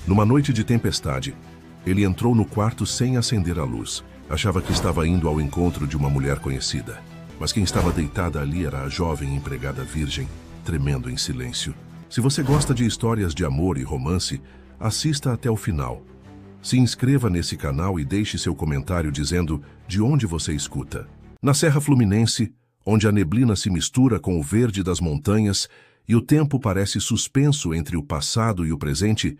Numa noite de tempestade, ele entrou no quarto sem acender a luz. Achava que estava indo ao encontro de uma mulher conhecida. Mas quem estava deitada ali era a jovem empregada virgem, tremendo em silêncio. Se você gosta de histórias de amor e romance, assista até o final. Se inscreva nesse canal e deixe seu comentário dizendo de onde você escuta. Na Serra Fluminense, onde a neblina se mistura com o verde das montanhas e o tempo parece suspenso entre o passado e o presente,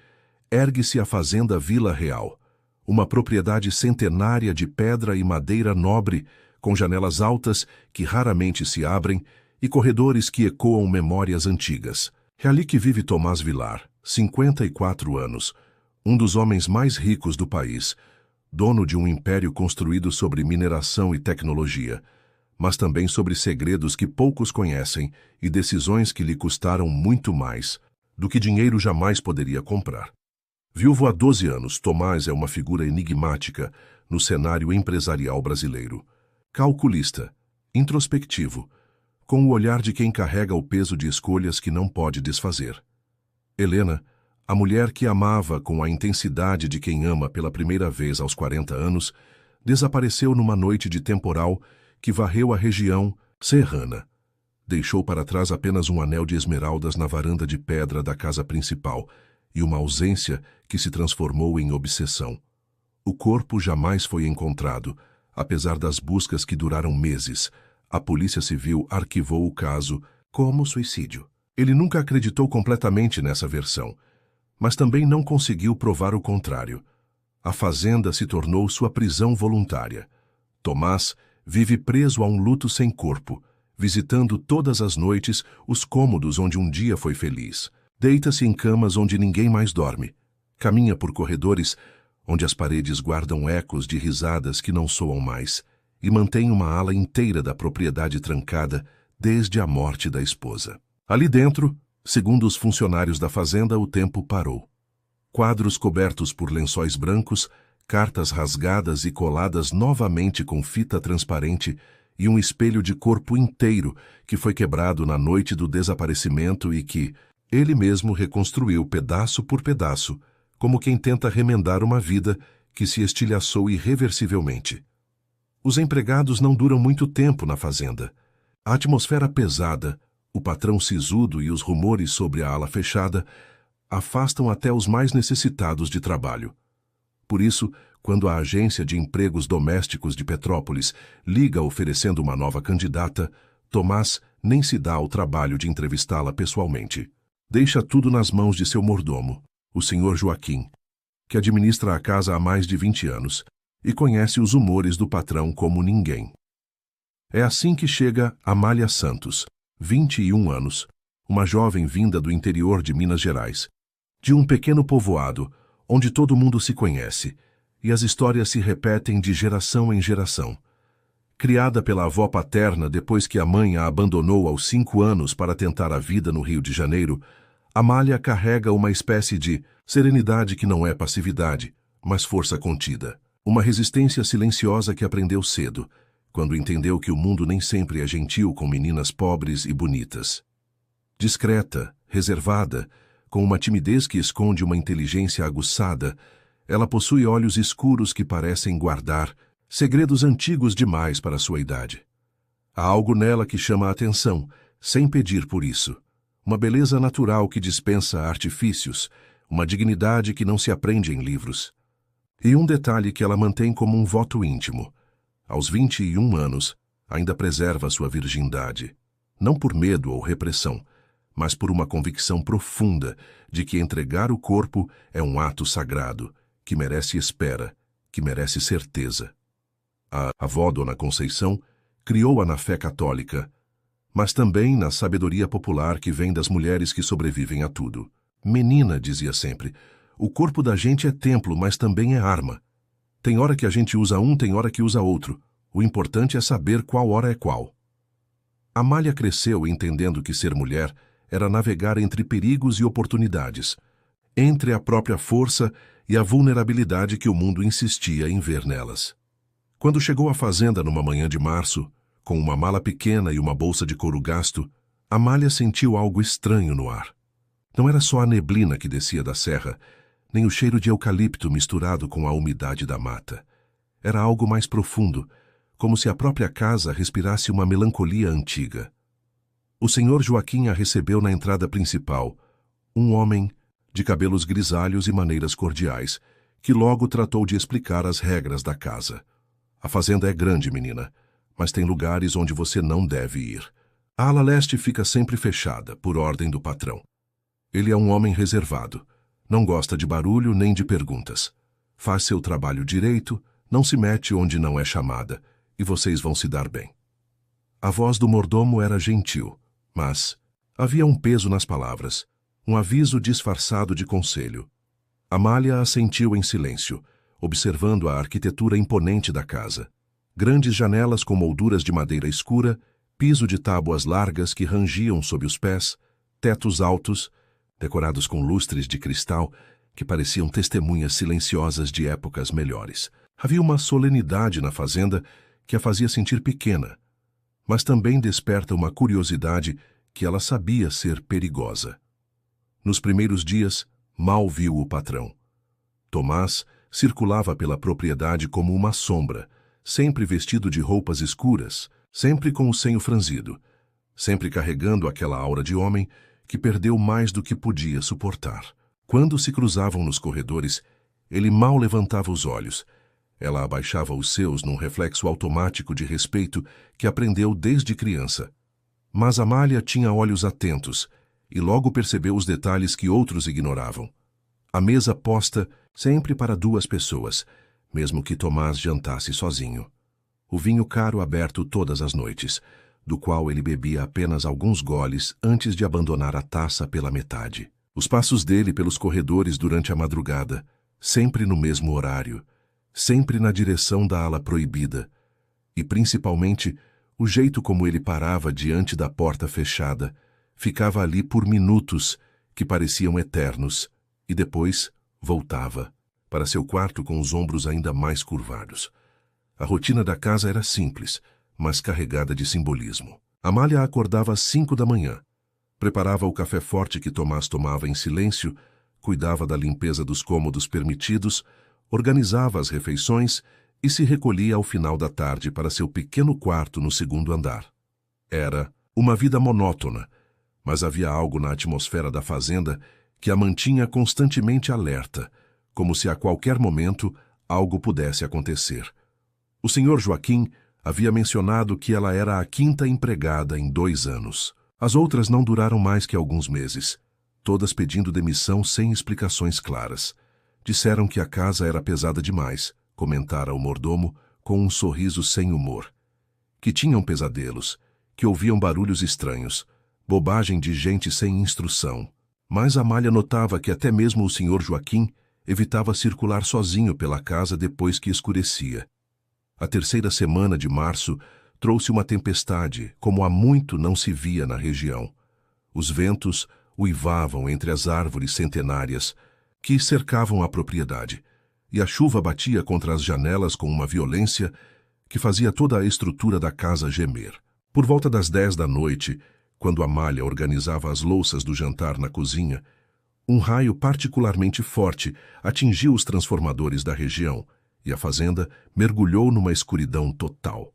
ergue-se a Fazenda Vila Real, uma propriedade centenária de pedra e madeira nobre, com janelas altas que raramente se abrem e corredores que ecoam memórias antigas. É ali que vive Tomás Vilar, 54 anos, um dos homens mais ricos do país, dono de um império construído sobre mineração e tecnologia, mas também sobre segredos que poucos conhecem e decisões que lhe custaram muito mais do que dinheiro jamais poderia comprar. Viúvo há 12 anos, Tomás é uma figura enigmática no cenário empresarial brasileiro. Calculista, introspectivo, com o olhar de quem carrega o peso de escolhas que não pode desfazer. Helena, a mulher que amava com a intensidade de quem ama pela primeira vez aos 40 anos, desapareceu numa noite de temporal que varreu a região serrana. Deixou para trás apenas um anel de esmeraldas na varanda de pedra da casa principal e uma ausência que se transformou em obsessão. O corpo jamais foi encontrado, apesar das buscas que duraram meses. A Polícia Civil arquivou o caso como suicídio. Ele nunca acreditou completamente nessa versão, mas também não conseguiu provar o contrário. A fazenda se tornou sua prisão voluntária. Tomás vive preso a um luto sem corpo, visitando todas as noites os cômodos onde um dia foi feliz. Deita-se em camas onde ninguém mais dorme. Caminha por corredores onde as paredes guardam ecos de risadas que não soam mais, e mantém uma ala inteira da propriedade trancada desde a morte da esposa. Ali dentro, segundo os funcionários da fazenda, o tempo parou. Quadros cobertos por lençóis brancos, cartas rasgadas e coladas novamente com fita transparente e um espelho de corpo inteiro que foi quebrado na noite do desaparecimento e que ele mesmo reconstruiu pedaço por pedaço, como quem tenta remendar uma vida que se estilhaçou irreversivelmente. Os empregados não duram muito tempo na fazenda. A atmosfera pesada, o patrão sisudo e os rumores sobre a ala fechada afastam até os mais necessitados de trabalho. Por isso, quando a Agência de Empregos Domésticos de Petrópolis liga oferecendo uma nova candidata, Tomás nem se dá ao trabalho de entrevistá-la pessoalmente. Deixa tudo nas mãos de seu mordomo, o Sr. Joaquim, que administra a casa há mais de 20 anos e conhece os humores do patrão como ninguém. É assim que chega Amália Santos, 21 anos, uma jovem vinda do interior de Minas Gerais, de um pequeno povoado onde todo mundo se conhece e as histórias se repetem de geração em geração. Criada pela avó paterna depois que a mãe a abandonou aos 5 anos para tentar a vida no Rio de Janeiro, Amália carrega uma espécie de serenidade que não é passividade, mas força contida. Uma resistência silenciosa que aprendeu cedo, quando entendeu que o mundo nem sempre é gentil com meninas pobres e bonitas. Discreta, reservada, com uma timidez que esconde uma inteligência aguçada, ela possui olhos escuros que parecem guardar segredos antigos demais para sua idade. Há algo nela que chama a atenção, sem pedir por isso. Uma beleza natural que dispensa artifícios, uma dignidade que não se aprende em livros. E um detalhe que ela mantém como um voto íntimo. Aos 21 anos, ainda preserva sua virgindade. Não por medo ou repressão, mas por uma convicção profunda de que entregar o corpo é um ato sagrado, que merece espera, que merece certeza. A avó Dona Conceição criou-a na fé católica, mas também na sabedoria popular que vem das mulheres que sobrevivem a tudo. Menina, dizia sempre, o corpo da gente é templo, mas também é arma. Tem hora que a gente usa um, tem hora que usa outro. O importante é saber qual hora é qual. Amália cresceu entendendo que ser mulher era navegar entre perigos e oportunidades, entre a própria força e a vulnerabilidade que o mundo insistia em ver nelas. Quando chegou à fazenda numa manhã de março, com uma mala pequena e uma bolsa de couro gasto, Amália sentiu algo estranho no ar. Não era só a neblina que descia da serra, nem o cheiro de eucalipto misturado com a umidade da mata. Era algo mais profundo, como se a própria casa respirasse uma melancolia antiga. O senhor Joaquim a recebeu na entrada principal, um homem de cabelos grisalhos e maneiras cordiais, que logo tratou de explicar as regras da casa. A fazenda é grande, menina, mas tem lugares onde você não deve ir. A ala leste fica sempre fechada, por ordem do patrão. Ele é um homem reservado. Não gosta de barulho nem de perguntas. Faz seu trabalho direito, não se mete onde não é chamada, e vocês vão se dar bem. A voz do mordomo era gentil, mas havia um peso nas palavras, um aviso disfarçado de conselho. Amália assentiu em silêncio, observando a arquitetura imponente da casa. Grandes janelas com molduras de madeira escura, piso de tábuas largas que rangiam sob os pés, tetos altos, decorados com lustres de cristal que pareciam testemunhas silenciosas de épocas melhores. Havia uma solenidade na fazenda que a fazia sentir pequena, mas também desperta uma curiosidade que ela sabia ser perigosa. Nos primeiros dias, mal viu o patrão. Tomás circulava pela propriedade como uma sombra, sempre vestido de roupas escuras, sempre com o senho franzido, sempre carregando aquela aura de homem que perdeu mais do que podia suportar. Quando se cruzavam nos corredores, ele mal levantava os olhos. Ela abaixava os seus num reflexo automático de respeito que aprendeu desde criança. Mas Amália tinha olhos atentos e logo percebeu os detalhes que outros ignoravam. A mesa posta sempre para 2 pessoas, mesmo que Tomás jantasse sozinho. O vinho caro aberto todas as noites, do qual ele bebia apenas alguns goles antes de abandonar a taça pela metade. Os passos dele pelos corredores durante a madrugada, sempre no mesmo horário, sempre na direção da ala proibida, e principalmente o jeito como ele parava diante da porta fechada, ficava ali por minutos que pareciam eternos, e depois voltava para seu quarto com os ombros ainda mais curvados. A rotina da casa era simples, mas carregada de simbolismo. Amália acordava às 5 da manhã, preparava o café forte que Tomás tomava em silêncio, cuidava da limpeza dos cômodos permitidos, organizava as refeições e se recolhia ao final da tarde para seu pequeno quarto no 2º andar. Era uma vida monótona, mas havia algo na atmosfera da fazenda que a mantinha constantemente alerta, como se a qualquer momento algo pudesse acontecer. O senhor Joaquim havia mencionado que ela era a 5ª empregada em 2 anos. As outras não duraram mais que alguns meses, todas pedindo demissão sem explicações claras. Disseram que a casa era pesada demais, comentara o mordomo com um sorriso sem humor. Que tinham pesadelos, que ouviam barulhos estranhos, bobagem de gente sem instrução. Mas Amália notava que até mesmo o senhor Joaquim evitava circular sozinho pela casa depois que escurecia. A 3ª semana de março trouxe uma tempestade, como há muito não se via na região. Os ventos uivavam entre as árvores centenárias que cercavam a propriedade, e a chuva batia contra as janelas com uma violência que fazia toda a estrutura da casa gemer. Por volta das 10 da noite, quando Amália organizava as louças do jantar na cozinha, um raio particularmente forte atingiu os transformadores da região, e a fazenda mergulhou numa escuridão total.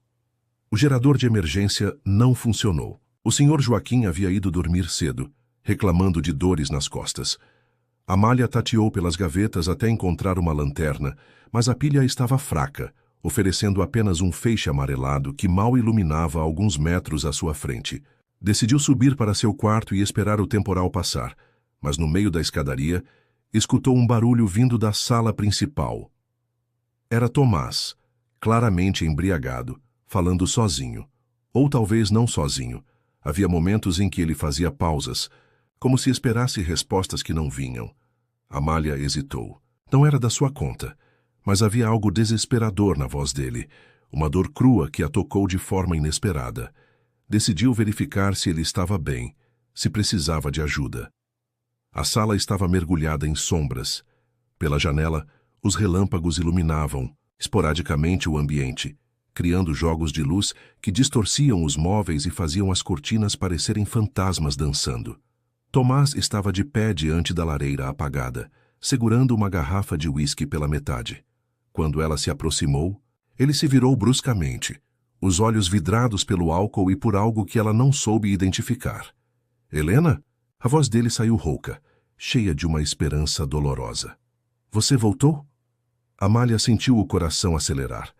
O gerador de emergência não funcionou. O senhor Joaquim havia ido dormir cedo, reclamando de dores nas costas. Amália tateou pelas gavetas até encontrar uma lanterna, mas a pilha estava fraca, oferecendo apenas um feixe amarelado que mal iluminava alguns metros à sua frente. Decidiu subir para seu quarto e esperar o temporal passar, mas no meio da escadaria, escutou um barulho vindo da sala principal. Era Tomás, claramente embriagado, falando sozinho. Ou talvez não sozinho. Havia momentos em que ele fazia pausas, como se esperasse respostas que não vinham. Amália hesitou. Não era da sua conta, mas havia algo desesperador na voz dele, uma dor crua que a tocou de forma inesperada. Decidiu verificar se ele estava bem, se precisava de ajuda. A sala estava mergulhada em sombras. Pela janela, os relâmpagos iluminavam, esporadicamente, o ambiente, criando jogos de luz que distorciam os móveis e faziam as cortinas parecerem fantasmas dançando. Tomás estava de pé diante da lareira apagada, segurando uma garrafa de uísque pela metade. Quando ela se aproximou, ele se virou bruscamente, os olhos vidrados pelo álcool e por algo que ela não soube identificar. Helena? A voz dele saiu rouca, cheia de uma esperança dolorosa. Você voltou? Amália sentiu o coração acelerar.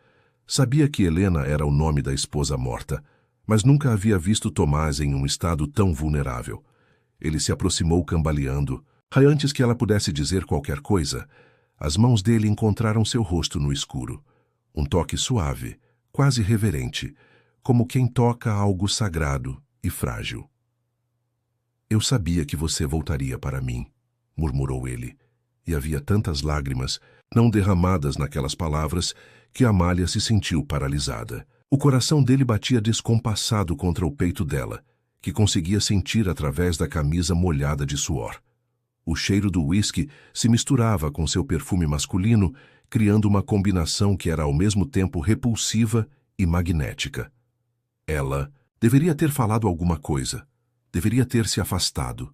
Sabia que Helena era o nome da esposa morta, mas nunca havia visto Tomás em um estado tão vulnerável. Ele se aproximou cambaleando. Antes que ela pudesse dizer qualquer coisa, as mãos dele encontraram seu rosto no escuro. Um toque suave, quase reverente, como quem toca algo sagrado e frágil. Eu sabia que você voltaria para mim, murmurou ele, e havia tantas lágrimas, não derramadas naquelas palavras, que Amália se sentiu paralisada. O coração dele batia descompassado contra o peito dela, que conseguia sentir através da camisa molhada de suor. O cheiro do uísque se misturava com seu perfume masculino, criando uma combinação que era ao mesmo tempo repulsiva e magnética. Ela deveria ter falado alguma coisa. Deveria ter se afastado.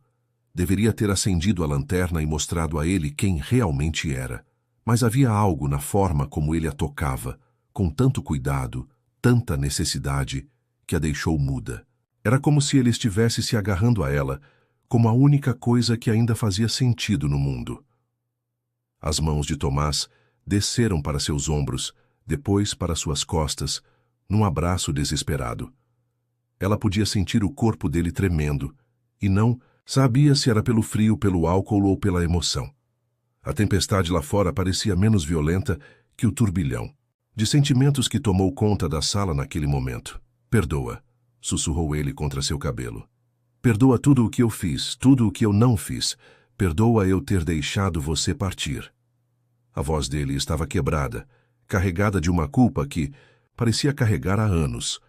Deveria ter acendido a lanterna e mostrado a ele quem realmente era. Mas havia algo na forma como ele a tocava, com tanto cuidado, tanta necessidade, que a deixou muda. Era como se ele estivesse se agarrando a ela, como a única coisa que ainda fazia sentido no mundo. As mãos de Tomás desceram para seus ombros, depois para suas costas, num abraço desesperado. Ela podia sentir o corpo dele tremendo, e não sabia se era pelo frio, pelo álcool ou pela emoção. A tempestade lá fora parecia menos violenta que o turbilhão de sentimentos que tomou conta da sala naquele momento. Perdoa, sussurrou ele contra seu cabelo. Perdoa tudo o que eu fiz, tudo o que eu não fiz. Perdoa eu ter deixado você partir. A voz dele estava quebrada, carregada de uma culpa que parecia carregar há anos.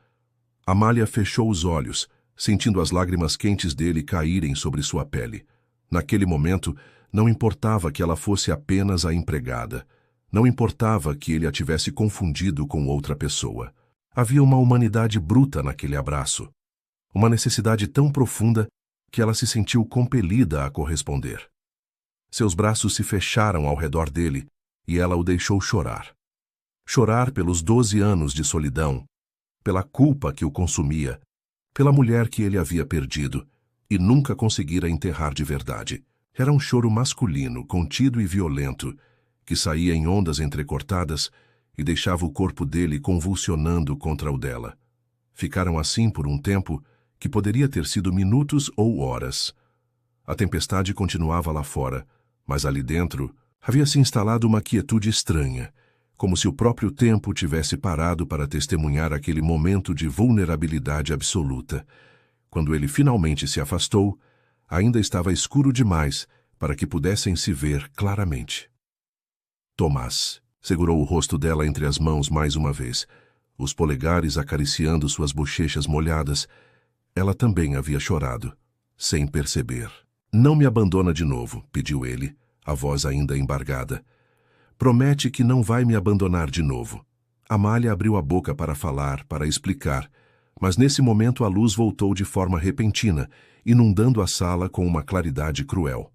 Amália fechou os olhos, sentindo as lágrimas quentes dele caírem sobre sua pele. Naquele momento, não importava que ela fosse apenas a empregada. Não importava que ele a tivesse confundido com outra pessoa. Havia uma humanidade bruta naquele abraço. Uma necessidade tão profunda que ela se sentiu compelida a corresponder. Seus braços se fecharam ao redor dele e ela o deixou chorar. Chorar pelos 12 anos de solidão, pela culpa que o consumia, pela mulher que ele havia perdido e nunca conseguira enterrar de verdade. Era um choro masculino, contido e violento, que saía em ondas entrecortadas e deixava o corpo dele convulsionando contra o dela. Ficaram assim por um tempo que poderia ter sido minutos ou horas. A tempestade continuava lá fora, mas ali dentro havia se instalado uma quietude estranha, como se o próprio tempo tivesse parado para testemunhar aquele momento de vulnerabilidade absoluta. Quando ele finalmente se afastou, ainda estava escuro demais para que pudessem se ver claramente. Tomás segurou o rosto dela entre as mãos mais uma vez, os polegares acariciando suas bochechas molhadas. Ela também havia chorado, sem perceber. Não me abandona de novo, pediu ele, a voz ainda embargada. Promete que não vai me abandonar de novo. Amália abriu a boca para falar, para explicar, mas nesse momento a luz voltou de forma repentina, inundando a sala com uma claridade cruel.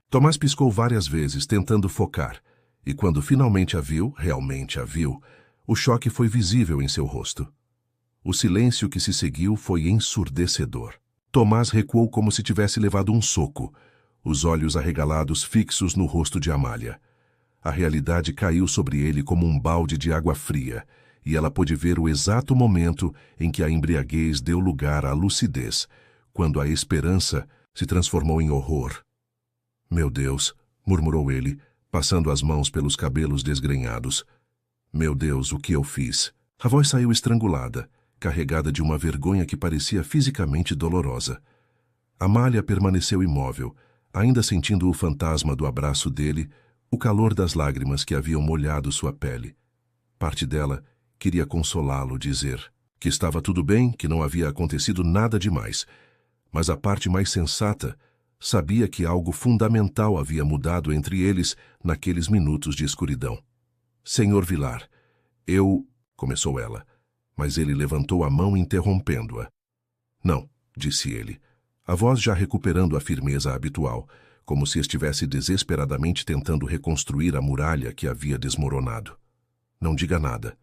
Tomás piscou várias vezes, tentando focar, e quando finalmente a viu, realmente a viu, o choque foi visível em seu rosto. O silêncio que se seguiu foi ensurdecedor. Tomás recuou como se tivesse levado um soco, os olhos arregalados fixos no rosto de Amália. A realidade caiu sobre ele como um balde de água fria, e ela pôde ver o exato momento em que a embriaguez deu lugar à lucidez, quando a esperança se transformou em horror. Meu Deus, murmurou ele, passando as mãos pelos cabelos desgrenhados. Meu Deus, o que eu fiz? A voz saiu estrangulada, carregada de uma vergonha que parecia fisicamente dolorosa. Amália permaneceu imóvel, ainda sentindo o fantasma do abraço dele, o calor das lágrimas que haviam molhado sua pele. Parte dela queria consolá-lo, dizer que estava tudo bem, que não havia acontecido nada demais. Mas a parte mais sensata sabia que algo fundamental havia mudado entre eles naqueles minutos de escuridão. Senhor Vilar, eu... começou ela, mas ele levantou a mão interrompendo-a. Não, disse ele, a voz já recuperando a firmeza habitual, como se estivesse desesperadamente tentando reconstruir a muralha que havia desmoronado. Não diga nada.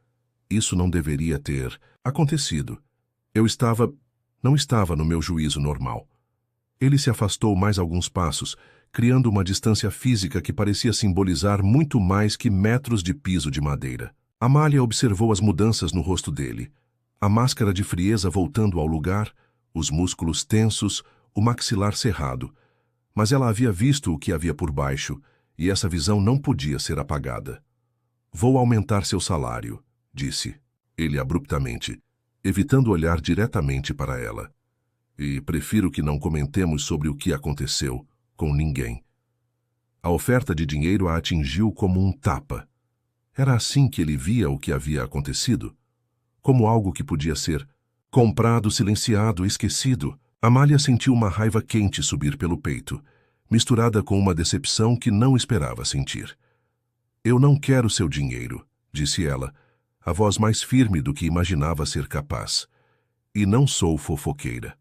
Isso não deveria ter acontecido. Não estava no meu juízo normal. Ele se afastou mais alguns passos, criando uma distância física que parecia simbolizar muito mais que metros de piso de madeira. Amália observou as mudanças no rosto dele. A máscara de frieza voltando ao lugar, os músculos tensos, o maxilar cerrado. Mas ela havia visto o que havia por baixo, e essa visão não podia ser apagada. Vou aumentar seu salário, disse ele abruptamente, evitando olhar diretamente para ela. E prefiro que não comentemos sobre o que aconteceu com ninguém. A oferta de dinheiro a atingiu como um tapa. Era assim que ele via o que havia acontecido? Como algo que podia ser comprado, silenciado, esquecido. Amália sentiu uma raiva quente subir pelo peito, misturada com uma decepção que não esperava sentir. Eu não quero seu dinheiro, disse ela, a voz mais firme do que imaginava ser capaz. E não sou fofoqueira.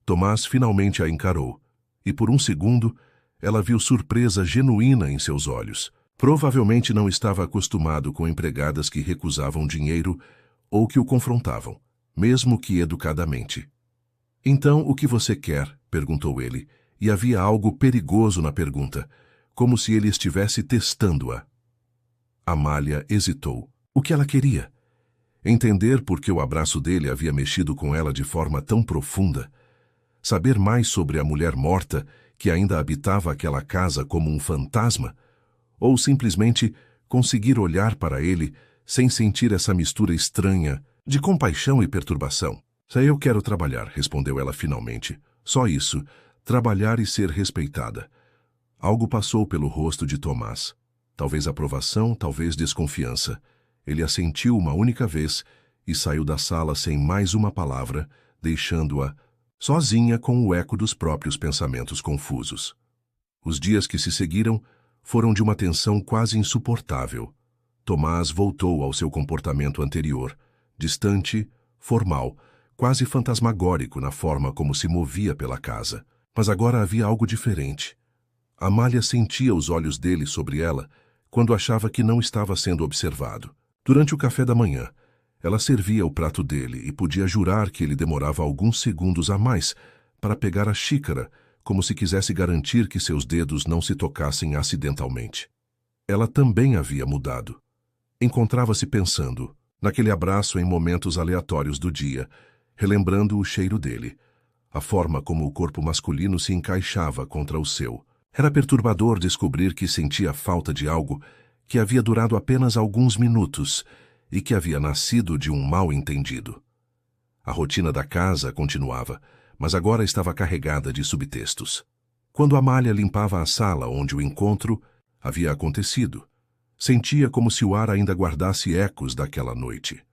Tomás finalmente a encarou, e por um segundo ela viu surpresa genuína em seus olhos. Provavelmente não estava acostumado com empregadas que recusavam dinheiro ou que o confrontavam, mesmo que educadamente. Então, o que você quer? Perguntou ele, e havia algo perigoso na pergunta, como se ele estivesse testando-a. Amália hesitou. O que ela queria? Entender por que o abraço dele havia mexido com ela de forma tão profunda. Saber mais sobre a mulher morta que ainda habitava aquela casa como um fantasma? Ou simplesmente conseguir olhar para ele sem sentir essa mistura estranha de compaixão e perturbação? Eu quero trabalhar, respondeu ela finalmente. Só isso, trabalhar e ser respeitada. Algo passou pelo rosto de Tomás. Talvez aprovação, talvez desconfiança. Ele assentiu uma única vez e saiu da sala sem mais uma palavra, deixando-a sozinha com o eco dos próprios pensamentos confusos. Os dias que se seguiram foram de uma tensão quase insuportável. Tomás voltou ao seu comportamento anterior, distante, formal, quase fantasmagórico na forma como se movia pela casa. Mas agora havia algo diferente. Amália sentia os olhos dele sobre ela quando achava que não estava sendo observado. Durante o café da manhã, ela servia o prato dele e podia jurar que ele demorava alguns segundos a mais para pegar a xícara, como se quisesse garantir que seus dedos não se tocassem acidentalmente. Ela também havia mudado. Encontrava-se pensando naquele abraço em momentos aleatórios do dia, relembrando o cheiro dele, a forma como o corpo masculino se encaixava contra o seu. Era perturbador descobrir que sentia falta de algo que havia durado apenas alguns minutos e que havia nascido de um mal-entendido. A rotina da casa continuava, mas agora estava carregada de subtextos. Quando Amália limpava a sala onde o encontro havia acontecido, sentia como se o ar ainda guardasse ecos daquela noite.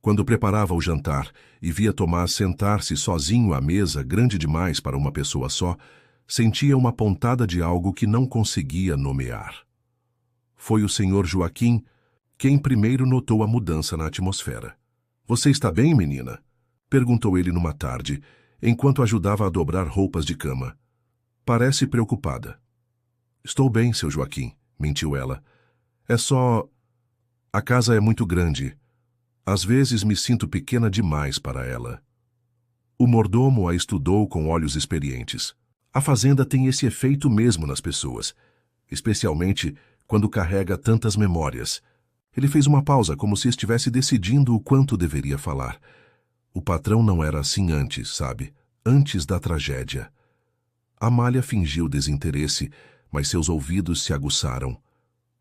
Quando preparava o jantar e via Tomás sentar-se sozinho à mesa grande demais para uma pessoa só, sentia uma pontada de algo que não conseguia nomear. Foi o Sr. Joaquim quem primeiro notou a mudança na atmosfera. Você está bem, menina? Perguntou ele numa tarde, enquanto ajudava a dobrar roupas de cama. Parece preocupada. Estou bem, seu Joaquim, mentiu ela. É só... A casa é muito grande. Às vezes me sinto pequena demais para ela. O mordomo a estudou com olhos experientes. A fazenda tem esse efeito mesmo nas pessoas, especialmente quando carrega tantas memórias. Ele fez uma pausa, como se estivesse decidindo o quanto deveria falar. O patrão não era assim antes, sabe? Antes da tragédia. Amália fingiu desinteresse, mas seus ouvidos se aguçaram.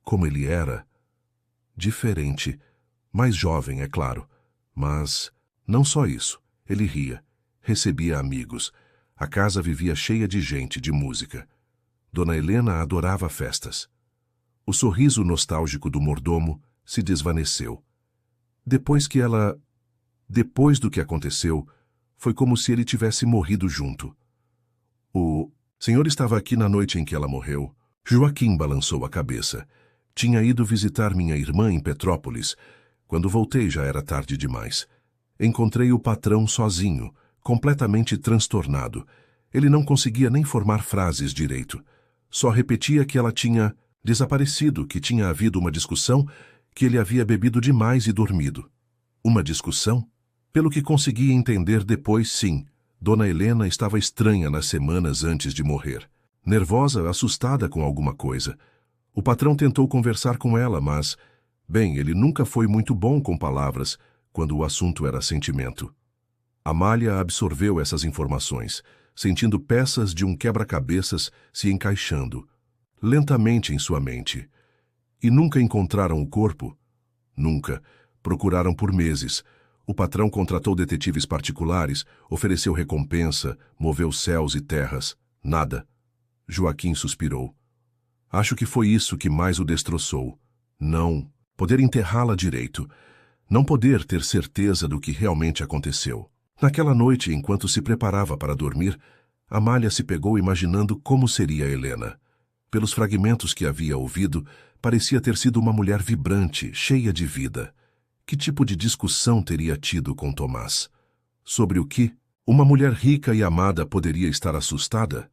Como ele era? Diferente. Mais jovem, é claro. Mas não só isso. Ele ria. Recebia amigos. A casa vivia cheia de gente, de música. Dona Helena adorava festas. O sorriso nostálgico do mordomo se desvaneceu. Depois do que aconteceu, foi como se ele tivesse morrido junto. O senhor estava aqui na noite em que ela morreu? Joaquim balançou a cabeça. Tinha ido visitar minha irmã em Petrópolis. Quando voltei já era tarde demais. Encontrei o patrão sozinho, completamente transtornado. Ele não conseguia nem formar frases direito. Só repetia que ela tinha desaparecido, que tinha havido uma discussão, que ele havia bebido demais e dormido. Uma discussão? Pelo que conseguia entender depois, sim, Dona Helena estava estranha nas semanas antes de morrer. Nervosa, assustada com alguma coisa. O patrão tentou conversar com ela, mas, bem, ele nunca foi muito bom com palavras quando o assunto era sentimento. Amália absorveu essas informações, sentindo peças de um quebra-cabeças se encaixando lentamente em sua mente. E nunca encontraram o corpo? Nunca. Procuraram por meses. O patrão contratou detetives particulares, ofereceu recompensa, moveu céus e terras. Nada. Joaquim suspirou. Acho que foi isso que mais o destroçou. Não poder enterrá-la direito. Não poder ter certeza do que realmente aconteceu. Naquela noite, enquanto se preparava para dormir, Amália se pegou imaginando como seria Helena. Pelos fragmentos que havia ouvido, parecia ter sido uma mulher vibrante, cheia de vida. Que tipo de discussão teria tido com Tomás? Sobre o que? Uma mulher rica e amada poderia estar assustada?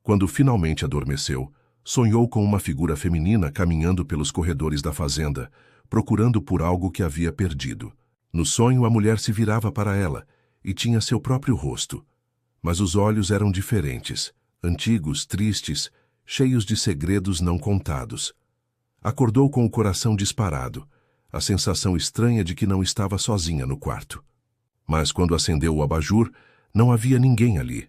Quando finalmente adormeceu, sonhou com uma figura feminina caminhando pelos corredores da fazenda, procurando por algo que havia perdido. No sonho, a mulher se virava para ela e tinha seu próprio rosto. Mas os olhos eram diferentes, antigos, tristes, cheios de segredos não contados. Acordou com o coração disparado, a sensação estranha de que não estava sozinha no quarto. Mas quando acendeu o abajur, não havia ninguém ali.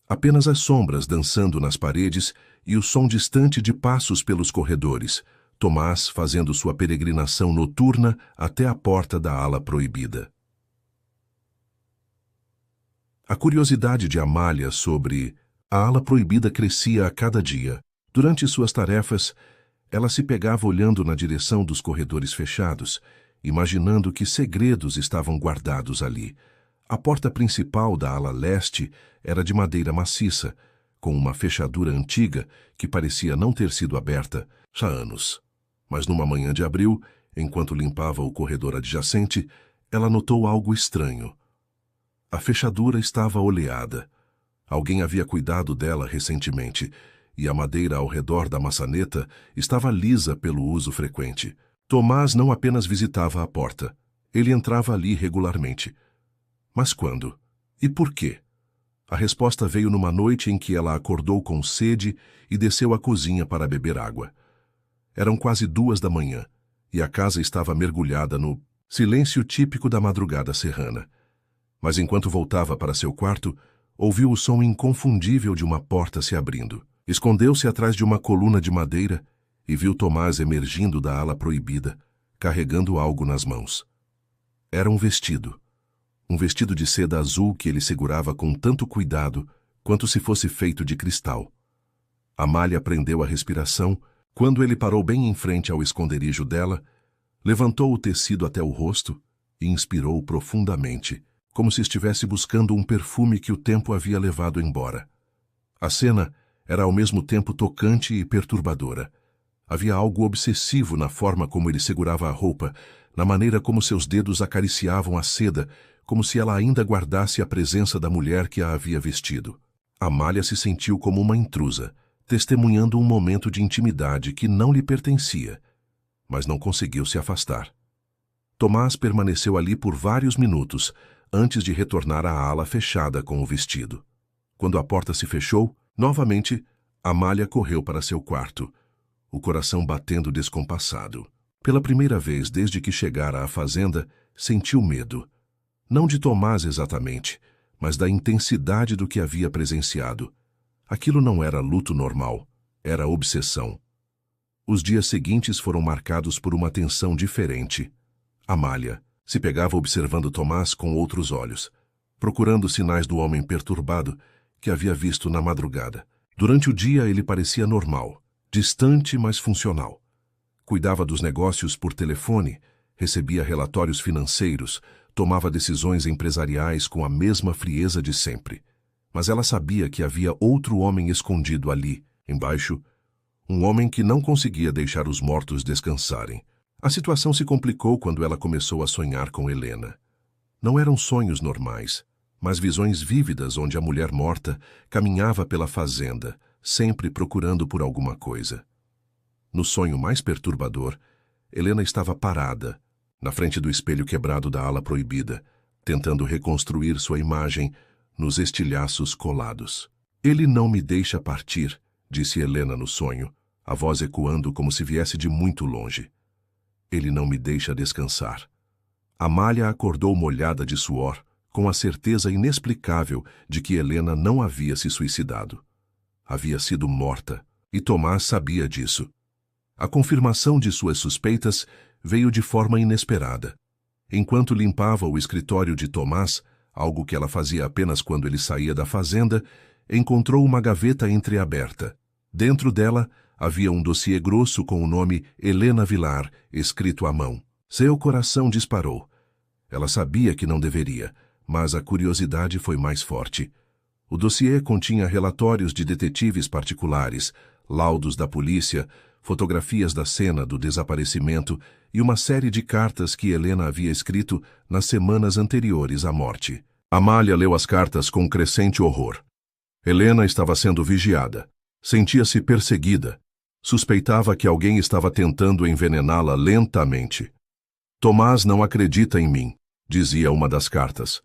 Apenas as sombras dançando nas paredes e o som distante de passos pelos corredores, Tomás fazendo sua peregrinação noturna até a porta da ala proibida. A curiosidade de Amália sobre a ala proibida crescia a cada dia. Durante suas tarefas, ela se pegava olhando na direção dos corredores fechados, imaginando que segredos estavam guardados ali. A porta principal da ala leste era de madeira maciça, com uma fechadura antiga que parecia não ter sido aberta há anos. Mas numa manhã de abril, enquanto limpava o corredor adjacente, ela notou algo estranho. A fechadura estava oleada. Alguém havia cuidado dela recentemente, e a madeira ao redor da maçaneta estava lisa pelo uso frequente. Tomás não apenas visitava a porta, ele entrava ali regularmente. Mas quando? E por quê? A resposta veio numa noite em que ela acordou com sede e desceu à cozinha para beber água. Eram quase 2 da manhã, e a casa estava mergulhada no silêncio típico da madrugada serrana. Mas enquanto voltava para seu quarto, ouviu o som inconfundível de uma porta se abrindo. Escondeu-se atrás de uma coluna de madeira e viu Tomás emergindo da ala proibida, carregando algo nas mãos. Era um vestido de seda azul que ele segurava com tanto cuidado quanto se fosse feito de cristal. Amália prendeu a respiração quando ele parou bem em frente ao esconderijo dela, levantou o tecido até o rosto e inspirou profundamente, como se estivesse buscando um perfume que o tempo havia levado embora. A cena era ao mesmo tempo tocante e perturbadora. Havia algo obsessivo na forma como ele segurava a roupa, na maneira como seus dedos acariciavam a seda, como se ela ainda guardasse a presença da mulher que a havia vestido. Amália se sentiu como uma intrusa, testemunhando um momento de intimidade que não lhe pertencia, mas não conseguiu se afastar. Tomás permaneceu ali por vários minutos, antes de retornar à ala fechada com o vestido. Quando a porta se fechou, novamente, Amália correu para seu quarto, o coração batendo descompassado. Pela primeira vez desde que chegara à fazenda, sentiu medo. Não de Tomás exatamente, mas da intensidade do que havia presenciado. Aquilo não era luto normal, era obsessão. Os dias seguintes foram marcados por uma tensão diferente. Amália se pegava observando Tomás com outros olhos, procurando sinais do homem perturbado que havia visto na madrugada. Durante o dia ele parecia normal, distante, mas funcional. Cuidava dos negócios por telefone, recebia relatórios financeiros, tomava decisões empresariais com a mesma frieza de sempre. Mas ela sabia que havia outro homem escondido ali, embaixo, um homem que não conseguia deixar os mortos descansarem. A situação se complicou quando ela começou a sonhar com Helena. Não eram sonhos normais, mas visões vívidas onde a mulher morta caminhava pela fazenda, sempre procurando por alguma coisa. No sonho mais perturbador, Helena estava parada, na frente do espelho quebrado da ala proibida, tentando reconstruir sua imagem nos estilhaços colados. Ele não me deixa partir, disse Helena no sonho, a voz ecoando como se viesse de muito longe. Ele não me deixa descansar. Amália acordou molhada de suor, com a certeza inexplicável de que Helena não havia se suicidado. Havia sido morta, e Tomás sabia disso. A confirmação de suas suspeitas veio de forma inesperada. Enquanto limpava o escritório de Tomás, algo que ela fazia apenas quando ele saía da fazenda, encontrou uma gaveta entreaberta. Dentro dela havia um dossiê grosso com o nome Helena Vilar, escrito à mão. Seu coração disparou. Ela sabia que não deveria, mas a curiosidade foi mais forte. O dossiê continha relatórios de detetives particulares, laudos da polícia, fotografias da cena do desaparecimento e uma série de cartas que Helena havia escrito nas semanas anteriores à morte. Amália leu as cartas com crescente horror. Helena estava sendo vigiada. Sentia-se perseguida. Suspeitava que alguém estava tentando envenená-la lentamente. Tomás não acredita em mim, dizia uma das cartas.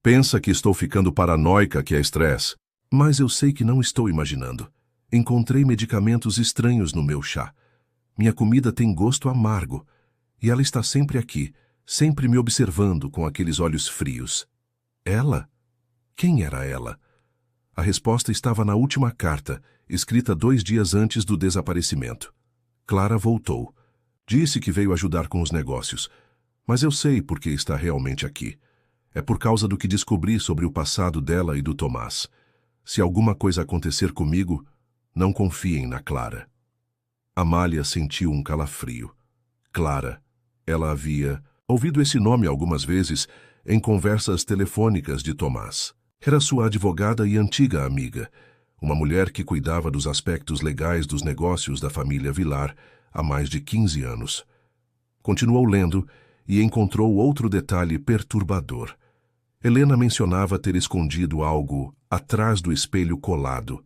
Pensa que estou ficando paranoica, que é estresse. Mas eu sei que não estou imaginando. Encontrei medicamentos estranhos no meu chá. Minha comida tem gosto amargo. E ela está sempre aqui, sempre me observando com aqueles olhos frios. Ela? Quem era ela? A resposta estava na última carta, escrita 2 dias antes do desaparecimento. Clara voltou. Disse que veio ajudar com os negócios. Mas eu sei por que está realmente aqui. É por causa do que descobri sobre o passado dela e do Tomás. Se alguma coisa acontecer comigo, não confiem na Clara. Amália sentiu um calafrio. Clara. Ela havia ouvido esse nome algumas vezes em conversas telefônicas de Tomás. Era sua advogada e antiga amiga, uma mulher que cuidava dos aspectos legais dos negócios da família Vilar há mais de 15 anos. Continuou lendo e encontrou outro detalhe perturbador. Helena mencionava ter escondido algo atrás do espelho colado,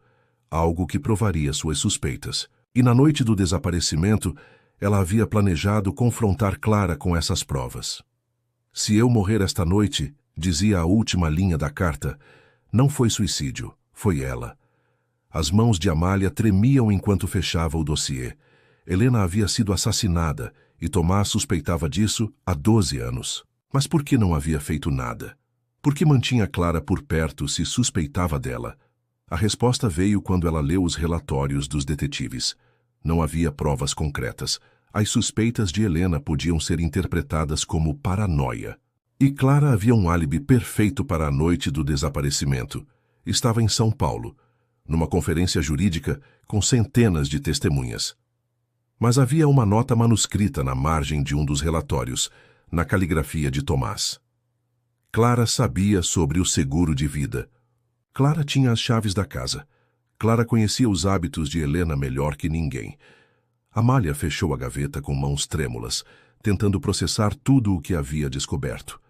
algo que provaria suas suspeitas. E na noite do desaparecimento, ela havia planejado confrontar Clara com essas provas. Se eu morrer esta noite, dizia a última linha da carta, não foi suicídio, foi ela. As mãos de Amália tremiam enquanto fechava o dossiê. Helena havia sido assassinada e Tomás suspeitava disso há 12 anos. Mas por que não havia feito nada? Por que mantinha Clara por perto se suspeitava dela? A resposta veio quando ela leu os relatórios dos detetives. Não havia provas concretas. As suspeitas de Helena podiam ser interpretadas como paranoia. E Clara havia um álibi perfeito para a noite do desaparecimento. Estava em São Paulo, numa conferência jurídica com centenas de testemunhas. Mas havia uma nota manuscrita na margem de um dos relatórios, na caligrafia de Tomás. Clara sabia sobre o seguro de vida. Clara tinha as chaves da casa. Clara conhecia os hábitos de Helena melhor que ninguém. Amália fechou a gaveta com mãos trêmulas, tentando processar tudo o que havia descoberto.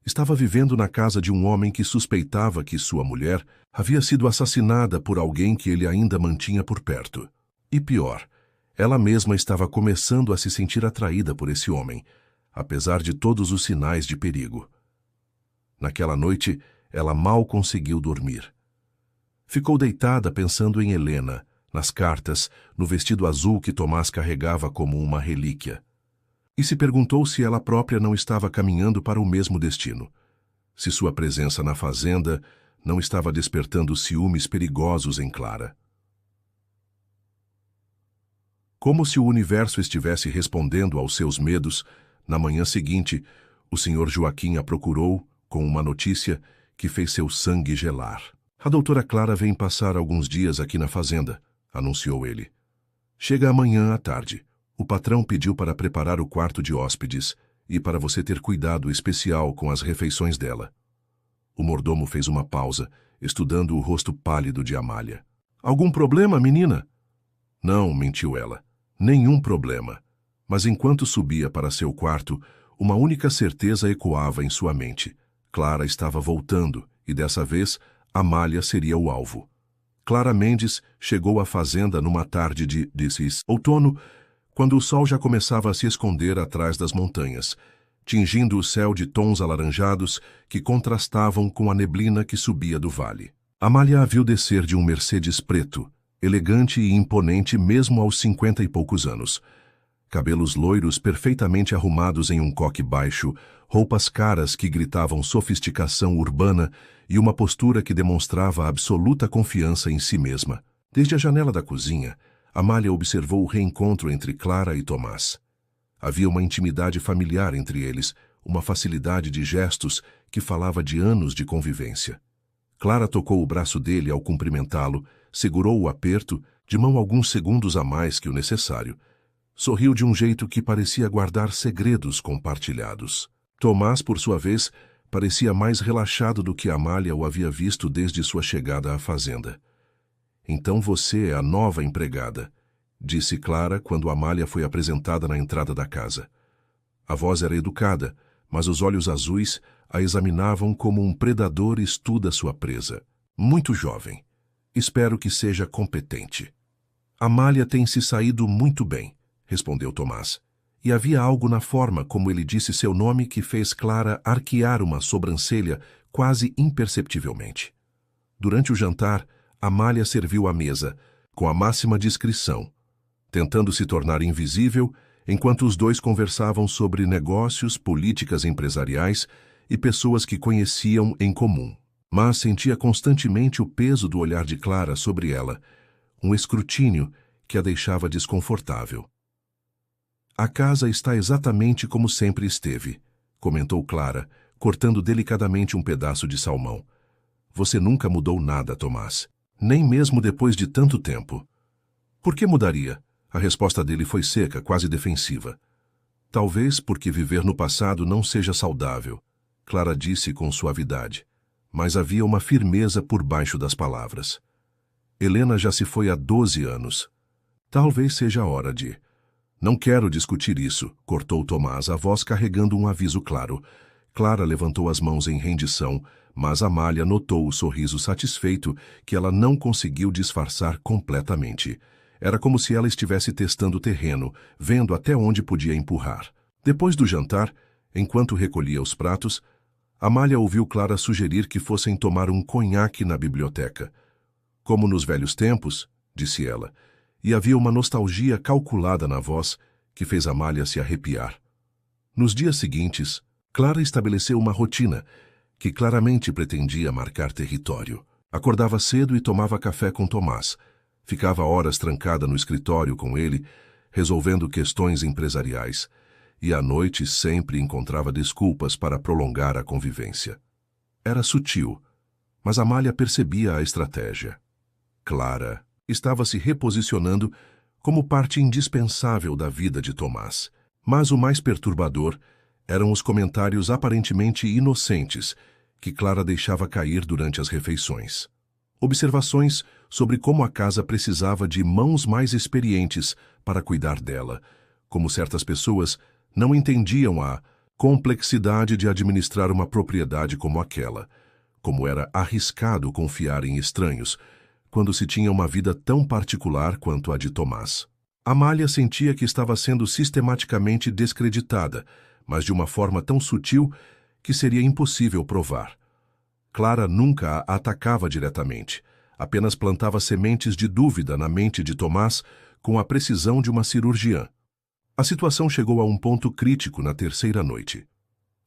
Estava vivendo na casa de um homem que suspeitava que sua mulher havia sido assassinada por alguém que ele ainda mantinha por perto. E pior, ela mesma estava começando a se sentir atraída por esse homem, apesar de todos os sinais de perigo. Naquela noite, ela mal conseguiu dormir. Ficou deitada pensando em Helena, nas cartas, no vestido azul que Tomás carregava como uma relíquia. E se perguntou se ela própria não estava caminhando para o mesmo destino. Se sua presença na fazenda não estava despertando ciúmes perigosos em Clara. Como se o universo estivesse respondendo aos seus medos, na manhã seguinte, o Sr. Joaquim a procurou com uma notícia que fez seu sangue gelar. A doutora Clara vem passar alguns dias aqui na fazenda, anunciou ele. Chega amanhã à tarde. O patrão pediu para preparar o quarto de hóspedes e para você ter cuidado especial com as refeições dela. O mordomo fez uma pausa, estudando o rosto pálido de Amália. Algum problema, menina? Não, mentiu ela. Nenhum problema. Mas enquanto subia para seu quarto, uma única certeza ecoava em sua mente. Clara estava voltando, e dessa vez, Amália seria o alvo. Clara Mendes chegou à fazenda numa tarde de outono, quando o sol já começava a se esconder atrás das montanhas, tingindo o céu de tons alaranjados que contrastavam com a neblina que subia do vale. Amália a viu descer de um Mercedes preto, elegante e imponente mesmo aos 50 e poucos anos. Cabelos loiros perfeitamente arrumados em um coque baixo, roupas caras que gritavam sofisticação urbana e uma postura que demonstrava absoluta confiança em si mesma. Desde a janela da cozinha, Amália observou o reencontro entre Clara e Tomás. Havia uma intimidade familiar entre eles, uma facilidade de gestos que falava de anos de convivência. Clara tocou o braço dele ao cumprimentá-lo, segurou o aperto, de mão alguns segundos a mais que o necessário. Sorriu de um jeito que parecia guardar segredos compartilhados. Tomás, por sua vez, parecia mais relaxado do que Amália o havia visto desde sua chegada à fazenda. «Então você é a nova empregada», disse Clara quando Amália foi apresentada na entrada da casa. A voz era educada, mas os olhos azuis a examinavam como um predador estuda sua presa. «Muito jovem. Espero que seja competente». «Amália tem se saído muito bem», respondeu Tomás. E havia algo na forma como ele disse seu nome que fez Clara arquear uma sobrancelha quase imperceptivelmente. Durante o jantar, Amália serviu a mesa, com a máxima discrição, tentando se tornar invisível enquanto os dois conversavam sobre negócios, políticas empresariais e pessoas que conheciam em comum. Mas sentia constantemente o peso do olhar de Clara sobre ela, um escrutínio que a deixava desconfortável. «A casa está exatamente como sempre esteve», comentou Clara, cortando delicadamente um pedaço de salmão. «Você nunca mudou nada, Tomás. Nem mesmo depois de tanto tempo». «Por que mudaria?» A resposta dele foi seca, quase defensiva. «Talvez porque viver no passado não seja saudável», Clara disse com suavidade, mas havia uma firmeza por baixo das palavras. «Helena já se foi há 12 anos. Talvez seja a hora de...» «Não quero discutir isso», cortou Tomás, a voz carregando um aviso claro. Clara levantou as mãos em rendição, mas Amália notou o sorriso satisfeito que ela não conseguiu disfarçar completamente. Era como se ela estivesse testando o terreno, vendo até onde podia empurrar. Depois do jantar, enquanto recolhia os pratos, Amália ouviu Clara sugerir que fossem tomar um conhaque na biblioteca. «Como nos velhos tempos», disse ela, e havia uma nostalgia calculada na voz que fez Amália se arrepiar. Nos dias seguintes, Clara estabeleceu uma rotina que claramente pretendia marcar território. Acordava cedo e tomava café com Tomás. Ficava horas trancada no escritório com ele, resolvendo questões empresariais, e à noite sempre encontrava desculpas para prolongar a convivência. Era sutil, mas Amália percebia a estratégia. Clara estava se reposicionando como parte indispensável da vida de Tomás. Mas o mais perturbador eram os comentários aparentemente inocentes que Clara deixava cair durante as refeições. Observações sobre como a casa precisava de mãos mais experientes para cuidar dela, como certas pessoas não entendiam a complexidade de administrar uma propriedade como aquela, como era arriscado confiar em estranhos, quando se tinha uma vida tão particular quanto a de Tomás. Amália sentia que estava sendo sistematicamente descreditada, mas de uma forma tão sutil que seria impossível provar. Clara nunca a atacava diretamente, apenas plantava sementes de dúvida na mente de Tomás com a precisão de uma cirurgiã. A situação chegou a um ponto crítico na terceira noite.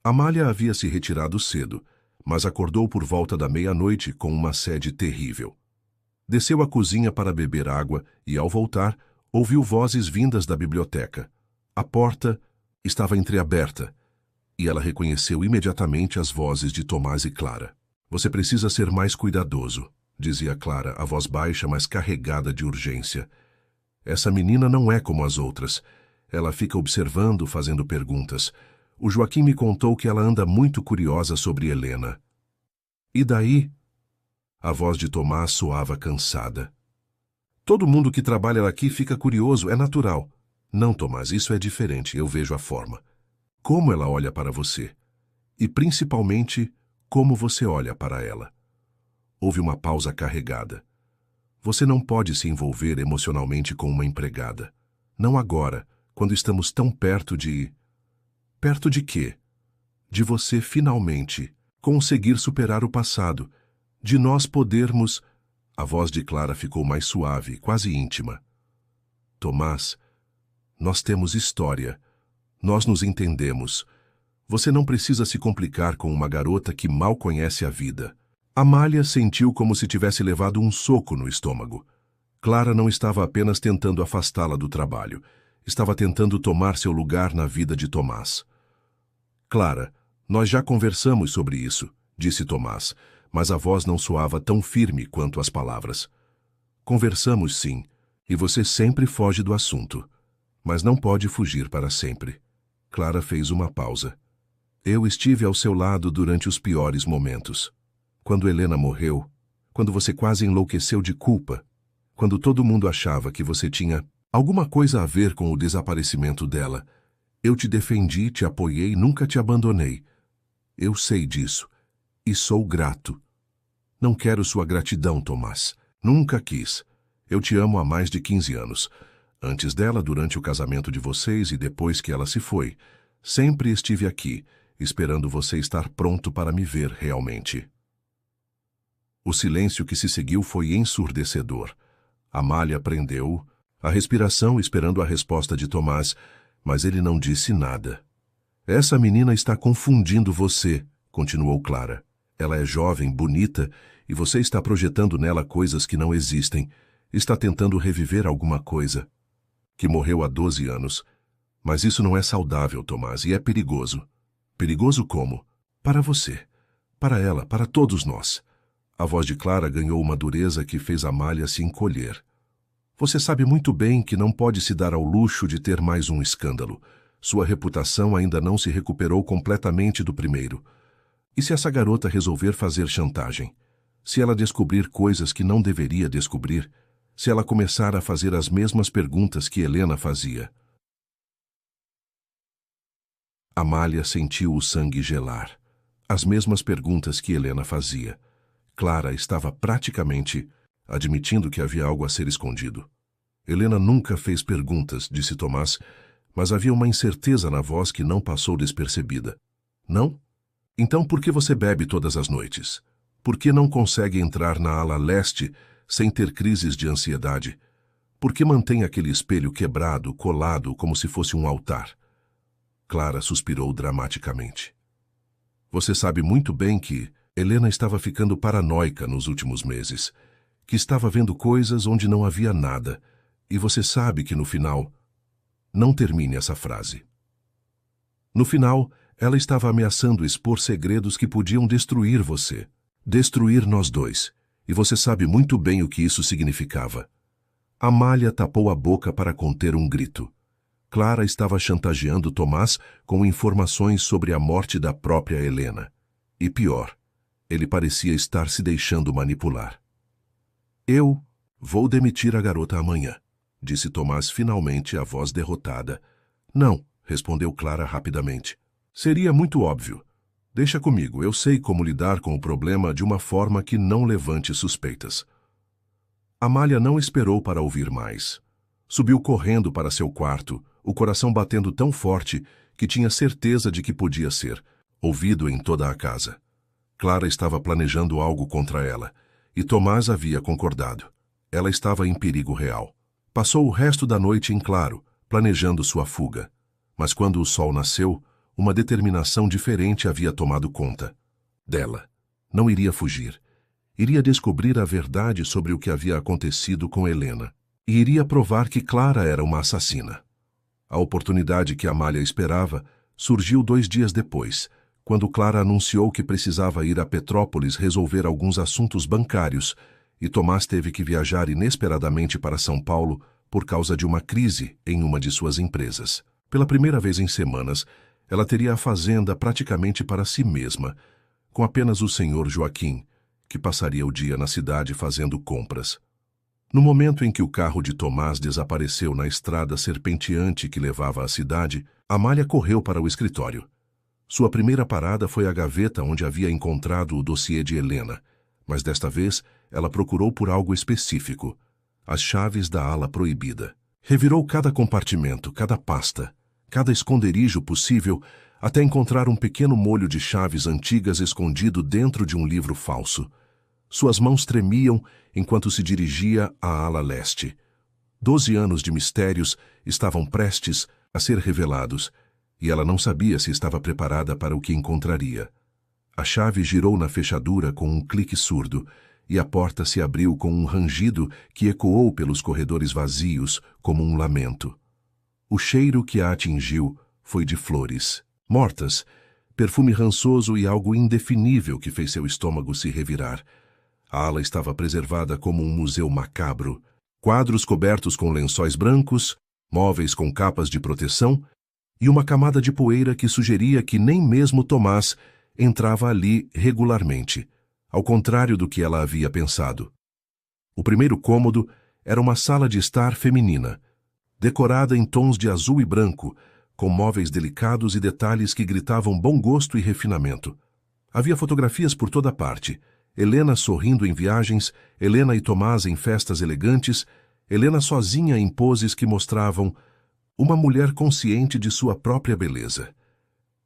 Amália havia se retirado cedo, mas acordou por volta da meia-noite com uma sede terrível. Desceu à cozinha para beber água e, ao voltar, ouviu vozes vindas da biblioteca. A porta estava entreaberta e ela reconheceu imediatamente as vozes de Tomás e Clara. «Você precisa ser mais cuidadoso», dizia Clara, a voz baixa, mas carregada de urgência. «Essa menina não é como as outras. Ela fica observando, fazendo perguntas. O Joaquim me contou que ela anda muito curiosa sobre Helena». «E daí?» A voz de Tomás soava cansada. «Todo mundo que trabalha aqui fica curioso, é natural». «Não, Tomás, isso é diferente, eu vejo a forma. Como ela olha para você. E, principalmente, como você olha para ela». Houve uma pausa carregada. Você não pode se envolver emocionalmente com uma empregada. Não agora, quando estamos tão perto de... Perto de quê? De você finalmente conseguir superar o passado, de nós podermos... A voz de Clara ficou mais suave, quase íntima. Tomás, nós temos história. Nós nos entendemos. Você não precisa se complicar com uma garota que mal conhece a vida. Amália sentiu como se tivesse levado um soco no estômago. Clara não estava apenas tentando afastá-la do trabalho. Estava tentando tomar seu lugar na vida de Tomás. Clara, nós já conversamos sobre isso, disse Tomás, mas a voz não soava tão firme quanto as palavras. Conversamos sim, e você sempre foge do assunto. Mas não pode fugir para sempre. Clara fez uma pausa. Eu estive ao seu lado durante os piores momentos. Quando Helena morreu, quando você quase enlouqueceu de culpa, quando todo mundo achava que você tinha alguma coisa a ver com o desaparecimento dela, eu te defendi, te apoiei, nunca te abandonei. Eu sei disso, e sou grato. Não quero sua gratidão, Tomás. Nunca quis. Eu te amo há mais de 15 anos. Antes dela, durante o casamento de vocês e depois que ela se foi. Sempre estive aqui, esperando você estar pronto para me ver realmente. O silêncio que se seguiu foi ensurdecedor. Amália prendeu a respiração esperando a resposta de Tomás, mas ele não disse nada. Essa menina está confundindo você, continuou Clara. Ela é jovem, bonita, e você está projetando nela coisas que não existem. Está tentando reviver alguma coisa que morreu há 12 anos. Mas isso não é saudável, Tomás, e é perigoso. Perigoso como? Para você, para ela, para todos nós. A voz de Clara ganhou uma dureza que fez Amália se encolher. Você sabe muito bem que não pode se dar ao luxo de ter mais um escândalo. Sua reputação ainda não se recuperou completamente do primeiro. E se essa garota resolver fazer chantagem? Se ela descobrir coisas que não deveria descobrir? Se ela começar a fazer as mesmas perguntas que Helena fazia? Amália sentiu o sangue gelar. As mesmas perguntas que Helena fazia. Clara estava praticamente admitindo que havia algo a ser escondido. Helena nunca fez perguntas, disse Tomás, mas havia uma incerteza na voz que não passou despercebida. Não? Então por que você bebe todas as noites? Por que não consegue entrar na ala leste sem ter crises de ansiedade? Por que mantém aquele espelho quebrado, colado, como se fosse um altar? Clara suspirou dramaticamente. Você sabe muito bem que Helena estava ficando paranoica nos últimos meses, que estava vendo coisas onde não havia nada, e você sabe que no final... Não termine essa frase. No final, ela estava ameaçando expor segredos que podiam destruir você, destruir nós dois, e você sabe muito bem o que isso significava. Amália tapou a boca para conter um grito. Clara estava chantageando Tomás com informações sobre a morte da própria Helena. E pior, ele parecia estar se deixando manipular. Eu vou demitir a garota amanhã, disse Tomás finalmente, a voz derrotada. Não, respondeu Clara rapidamente. Seria muito óbvio. Deixa comigo, eu sei como lidar com o problema de uma forma que não levante suspeitas. Amália não esperou para ouvir mais. Subiu correndo para seu quarto, o coração batendo tão forte que tinha certeza de que podia ser ouvido em toda a casa. Clara estava planejando algo contra ela, e Tomás havia concordado. Ela estava em perigo real. Passou o resto da noite em claro, planejando sua fuga. Mas quando o sol nasceu, uma determinação diferente havia tomado conta dela. Não iria fugir. Iria descobrir a verdade sobre o que havia acontecido com Helena. E iria provar que Clara era uma assassina. A oportunidade que Amália esperava surgiu 2 dias depois, quando Clara anunciou que precisava ir a Petrópolis resolver alguns assuntos bancários, e Tomás teve que viajar inesperadamente para São Paulo por causa de uma crise em uma de suas empresas. Pela primeira vez em semanas, ela teria a fazenda praticamente para si mesma, com apenas o senhor Joaquim, que passaria o dia na cidade fazendo compras. No momento em que o carro de Tomás desapareceu na estrada serpenteante que levava à cidade, Amália correu para o escritório. Sua primeira parada foi a gaveta onde havia encontrado o dossiê de Helena, Mas desta vez, ela procurou por algo específico: as chaves da ala proibida. Revirou cada compartimento, cada pasta, cada esconderijo possível, até encontrar um pequeno molho de chaves antigas escondido dentro de um livro falso. Suas mãos tremiam enquanto se dirigia à ala leste. 12 anos de mistérios estavam prestes a ser revelados, e ela não sabia se estava preparada para o que encontraria. A chave girou na fechadura com um clique surdo, e a porta se abriu com um rangido que ecoou pelos corredores vazios como um lamento. O cheiro que a atingiu foi de flores mortas, perfume rançoso e algo indefinível que fez seu estômago se revirar. A ala estava preservada como um museu macabro. Quadros cobertos com lençóis brancos, móveis com capas de proteção e uma camada de poeira que sugeria que nem mesmo Tomás entrava ali regularmente, ao contrário do que ela havia pensado. O primeiro cômodo era uma sala de estar feminina, decorada em tons de azul e branco, com móveis delicados e detalhes que gritavam bom gosto e refinamento. Havia fotografias por toda parte: Helena sorrindo em viagens, Helena e Tomás em festas elegantes, Helena sozinha em poses que mostravam uma mulher consciente de sua própria beleza.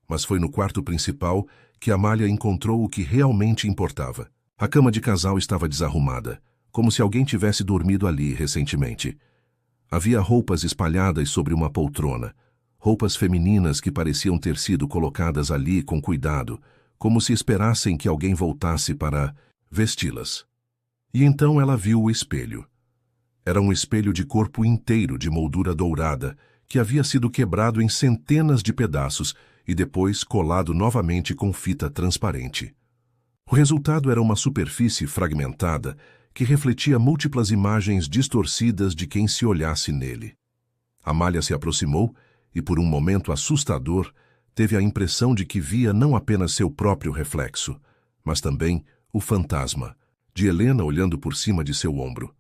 Mas foi no quarto principal que Amália encontrou o que realmente importava. A cama de casal estava desarrumada, como se alguém tivesse dormido ali recentemente. Havia roupas espalhadas sobre uma poltrona, roupas femininas que pareciam ter sido colocadas ali com cuidado, como se esperassem que alguém voltasse para vesti-las. E então ela viu o espelho. Era um espelho de corpo inteiro de moldura dourada, que havia sido quebrado em centenas de pedaços e depois colado novamente com fita transparente. O resultado era uma superfície fragmentada que refletia múltiplas imagens distorcidas de quem se olhasse nele. Amália se aproximou e, por um momento assustador, teve a impressão de que via não apenas seu próprio reflexo, mas também o fantasma, de Helena olhando por cima de seu ombro.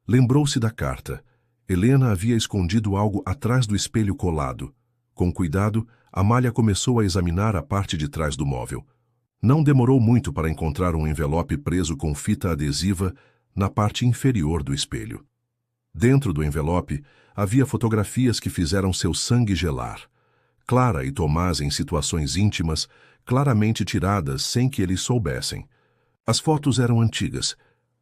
Lembrou-se da carta. Helena havia escondido algo atrás do espelho colado. Com cuidado, Amália começou a examinar a parte de trás do móvel. Não demorou muito para encontrar um envelope preso com fita adesiva na parte inferior do espelho. Dentro do envelope, havia fotografias que fizeram seu sangue gelar. Clara e Tomás em situações íntimas, claramente tiradas sem que eles soubessem. As fotos eram antigas,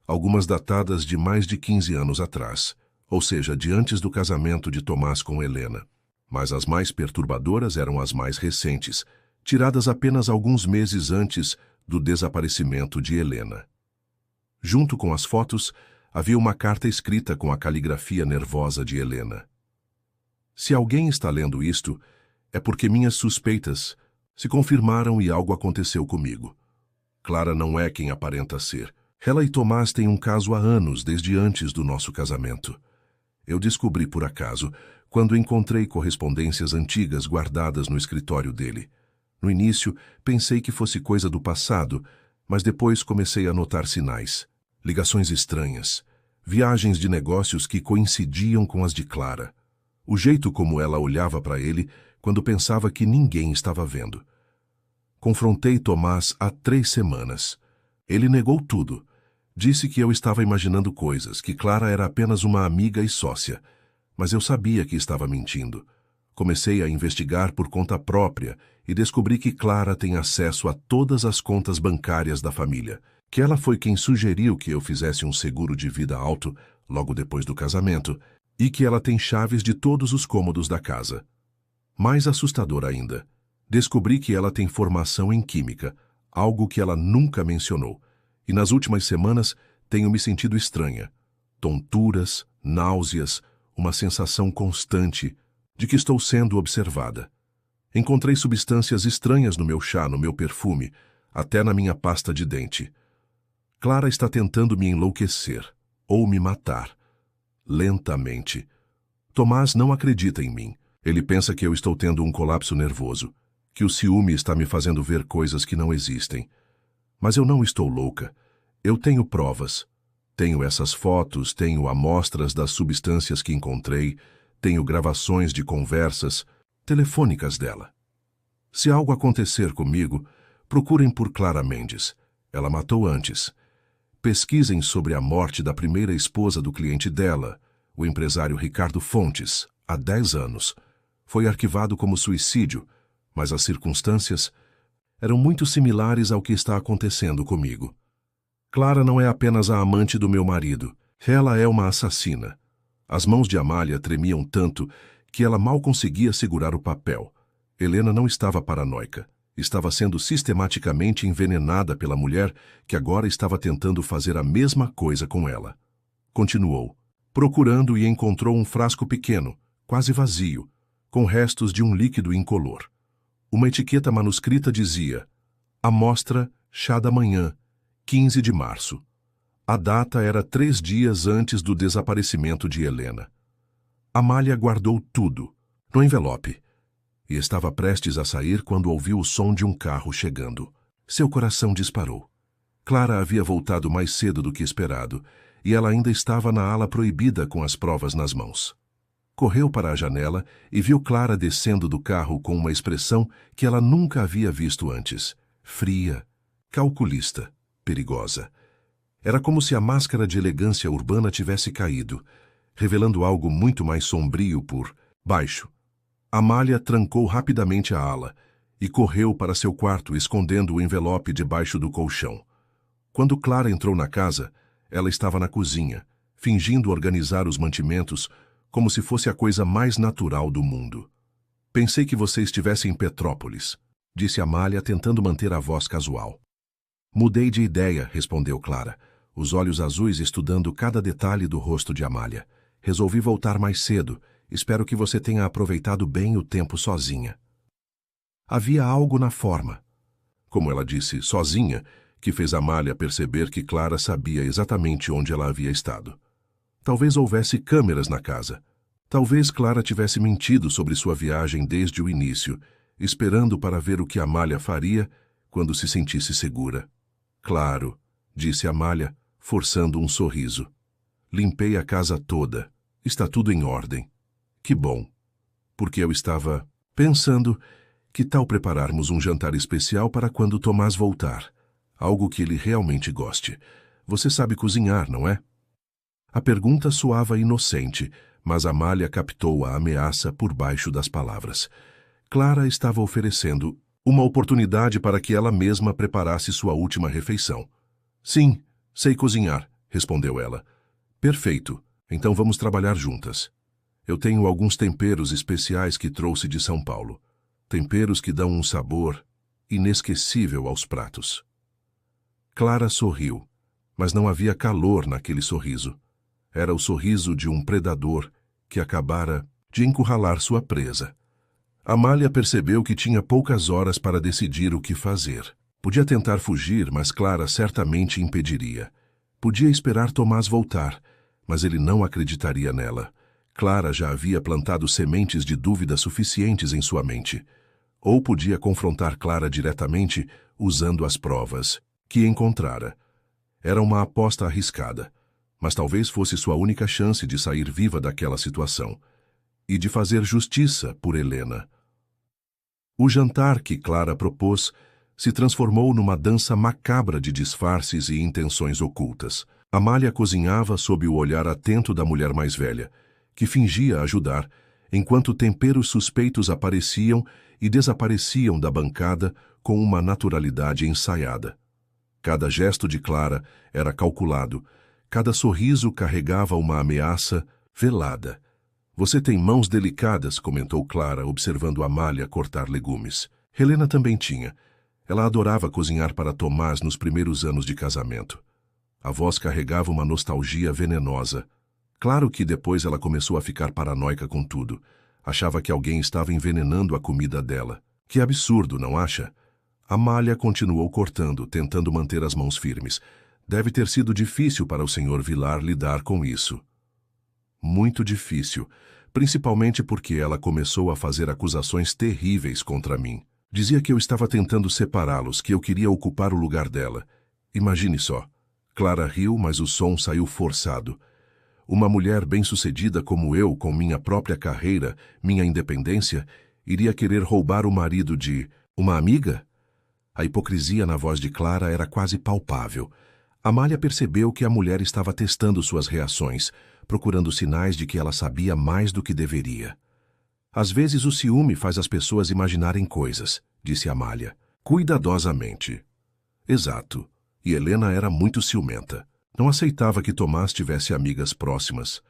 algumas datadas de mais de 15 anos atrás, ou seja, de antes do casamento de Tomás com Helena. Mas as mais perturbadoras eram as mais recentes, tiradas apenas alguns meses antes do desaparecimento de Helena. Junto com as fotos, havia uma carta escrita com a caligrafia nervosa de Helena. Se alguém está lendo isto, é porque minhas suspeitas se confirmaram e algo aconteceu comigo. Clara não é quem aparenta ser. Ela e Tomás têm um caso há anos, desde antes do nosso casamento. Eu descobri por acaso, quando encontrei correspondências antigas guardadas no escritório dele. No início, pensei que fosse coisa do passado, mas depois comecei a notar sinais. Ligações estranhas, viagens de negócios que coincidiam com as de Clara. O jeito como ela olhava para ele quando pensava que ninguém estava vendo. Confrontei Tomás há 3 semanas. Ele negou tudo. Disse que eu estava imaginando coisas, que Clara era apenas uma amiga e sócia. Mas eu sabia que estava mentindo. Comecei a investigar por conta própria e descobri que Clara tem acesso a todas as contas bancárias da família, que ela foi quem sugeriu que eu fizesse um seguro de vida alto logo depois do casamento e que ela tem chaves de todos os cômodos da casa. Mais assustador ainda, descobri que ela tem formação em química, algo que ela nunca mencionou, e nas últimas semanas tenho me sentido estranha. Tonturas, náuseas, uma sensação constante de que estou sendo observada. Encontrei substâncias estranhas no meu chá, no meu perfume, até na minha pasta de dente. Clara está tentando me enlouquecer, ou me matar. Lentamente. Tomás não acredita em mim. Ele pensa que eu estou tendo um colapso nervoso, que o ciúme está me fazendo ver coisas que não existem. Mas eu não estou louca. Eu tenho provas. Tenho essas fotos, tenho amostras das substâncias que encontrei, tenho gravações de conversas telefônicas dela. Se algo acontecer comigo, procurem por Clara Mendes. Ela matou antes. Pesquisem sobre a morte da primeira esposa do cliente dela, o empresário Ricardo Fontes, há 10 anos. Foi arquivado como suicídio, mas as circunstâncias eram muito similares ao que está acontecendo comigo. Clara não é apenas a amante do meu marido. Ela é uma assassina. As mãos de Amália tremiam tanto que ela mal conseguia segurar o papel. Helena não estava paranoica. Estava sendo sistematicamente envenenada pela mulher que agora estava tentando fazer a mesma coisa com ela. Continuou, procurando e encontrou um frasco pequeno, quase vazio, com restos de um líquido incolor. Uma etiqueta manuscrita dizia: Amostra chá da manhã, 15 de março. A data era 3 dias antes do desaparecimento de Helena. Amália guardou tudo, no envelope, e estava prestes a sair quando ouviu o som de um carro chegando. Seu coração disparou. Clara havia voltado mais cedo do que esperado, e ela ainda estava na ala proibida com as provas nas mãos. Correu para a janela e viu Clara descendo do carro com uma expressão que ela nunca havia visto antes. Fria, calculista, perigosa. Era como se a máscara de elegância urbana tivesse caído, revelando algo muito mais sombrio por baixo. Amália trancou rapidamente a ala e correu para seu quarto, escondendo o envelope debaixo do colchão. Quando Clara entrou na casa, ela estava na cozinha, fingindo organizar os mantimentos como se fosse a coisa mais natural do mundo. Pensei que você estivesse em Petrópolis, disse Amália, tentando manter a voz casual. Mudei de ideia, respondeu Clara, os olhos azuis estudando cada detalhe do rosto de Amália. Resolvi voltar mais cedo. Espero que você tenha aproveitado bem o tempo sozinha. Havia algo na forma, como ela disse, sozinha, que fez Amália perceber que Clara sabia exatamente onde ela havia estado. Talvez houvesse câmeras na casa. Talvez Clara tivesse mentido sobre sua viagem desde o início, esperando para ver o que Amália faria quando se sentisse segura. Claro, disse Amália, forçando um sorriso. Limpei a casa toda. Está tudo em ordem. Que bom. Porque eu estava pensando, que tal prepararmos um jantar especial para quando Tomás voltar? Algo que ele realmente goste. Você sabe cozinhar, não é? A pergunta soava inocente, mas Amália captou a ameaça por baixo das palavras. Clara estava oferecendo uma oportunidade para que ela mesma preparasse sua última refeição. Sim, sei cozinhar, respondeu ela. Perfeito, então vamos trabalhar juntas. Eu tenho alguns temperos especiais que trouxe de São Paulo. Temperos que dão um sabor inesquecível aos pratos. Clara sorriu, mas não havia calor naquele sorriso. Era o sorriso de um predador que acabara de encurralar sua presa. Amália percebeu que tinha poucas horas para decidir o que fazer. Podia tentar fugir, mas Clara certamente impediria. Podia esperar Tomás voltar, mas ele não acreditaria nela. Clara já havia plantado sementes de dúvida suficientes em sua mente. Ou podia confrontar Clara diretamente usando as provas que encontrara. Era uma aposta arriscada, mas talvez fosse sua única chance de sair viva daquela situação e de fazer justiça por Helena. O jantar que Clara propôs se transformou numa dança macabra de disfarces e intenções ocultas. Amália cozinhava sob o olhar atento da mulher mais velha, que fingia ajudar, enquanto temperos suspeitos apareciam e desapareciam da bancada com uma naturalidade ensaiada. Cada gesto de Clara era calculado, cada sorriso carregava uma ameaça velada. Você tem mãos delicadas, comentou Clara, observando Amália cortar legumes. Helena também tinha. Ela adorava cozinhar para Tomás nos primeiros anos de casamento. A voz carregava uma nostalgia venenosa. Claro que depois ela começou a ficar paranoica com tudo. Achava que alguém estava envenenando a comida dela. Que absurdo, não acha? Amália continuou cortando, tentando manter as mãos firmes. Deve ter sido difícil para o Sr. Vilar lidar com isso. Muito difícil, principalmente porque ela começou a fazer acusações terríveis contra mim. Dizia que eu estava tentando separá-los, que eu queria ocupar o lugar dela. Imagine só. Clara riu, mas o som saiu forçado. Uma mulher bem-sucedida como eu, com minha própria carreira, minha independência, iria querer roubar o marido de uma amiga? A hipocrisia na voz de Clara era quase palpável. Amália percebeu que a mulher estava testando suas reações, procurando sinais de que ela sabia mais do que deveria. Às vezes o ciúme faz as pessoas imaginarem coisas, disse Amália, cuidadosamente. Exato. E Helena era muito ciumenta. Não aceitava que Tomás tivesse amigas próximas,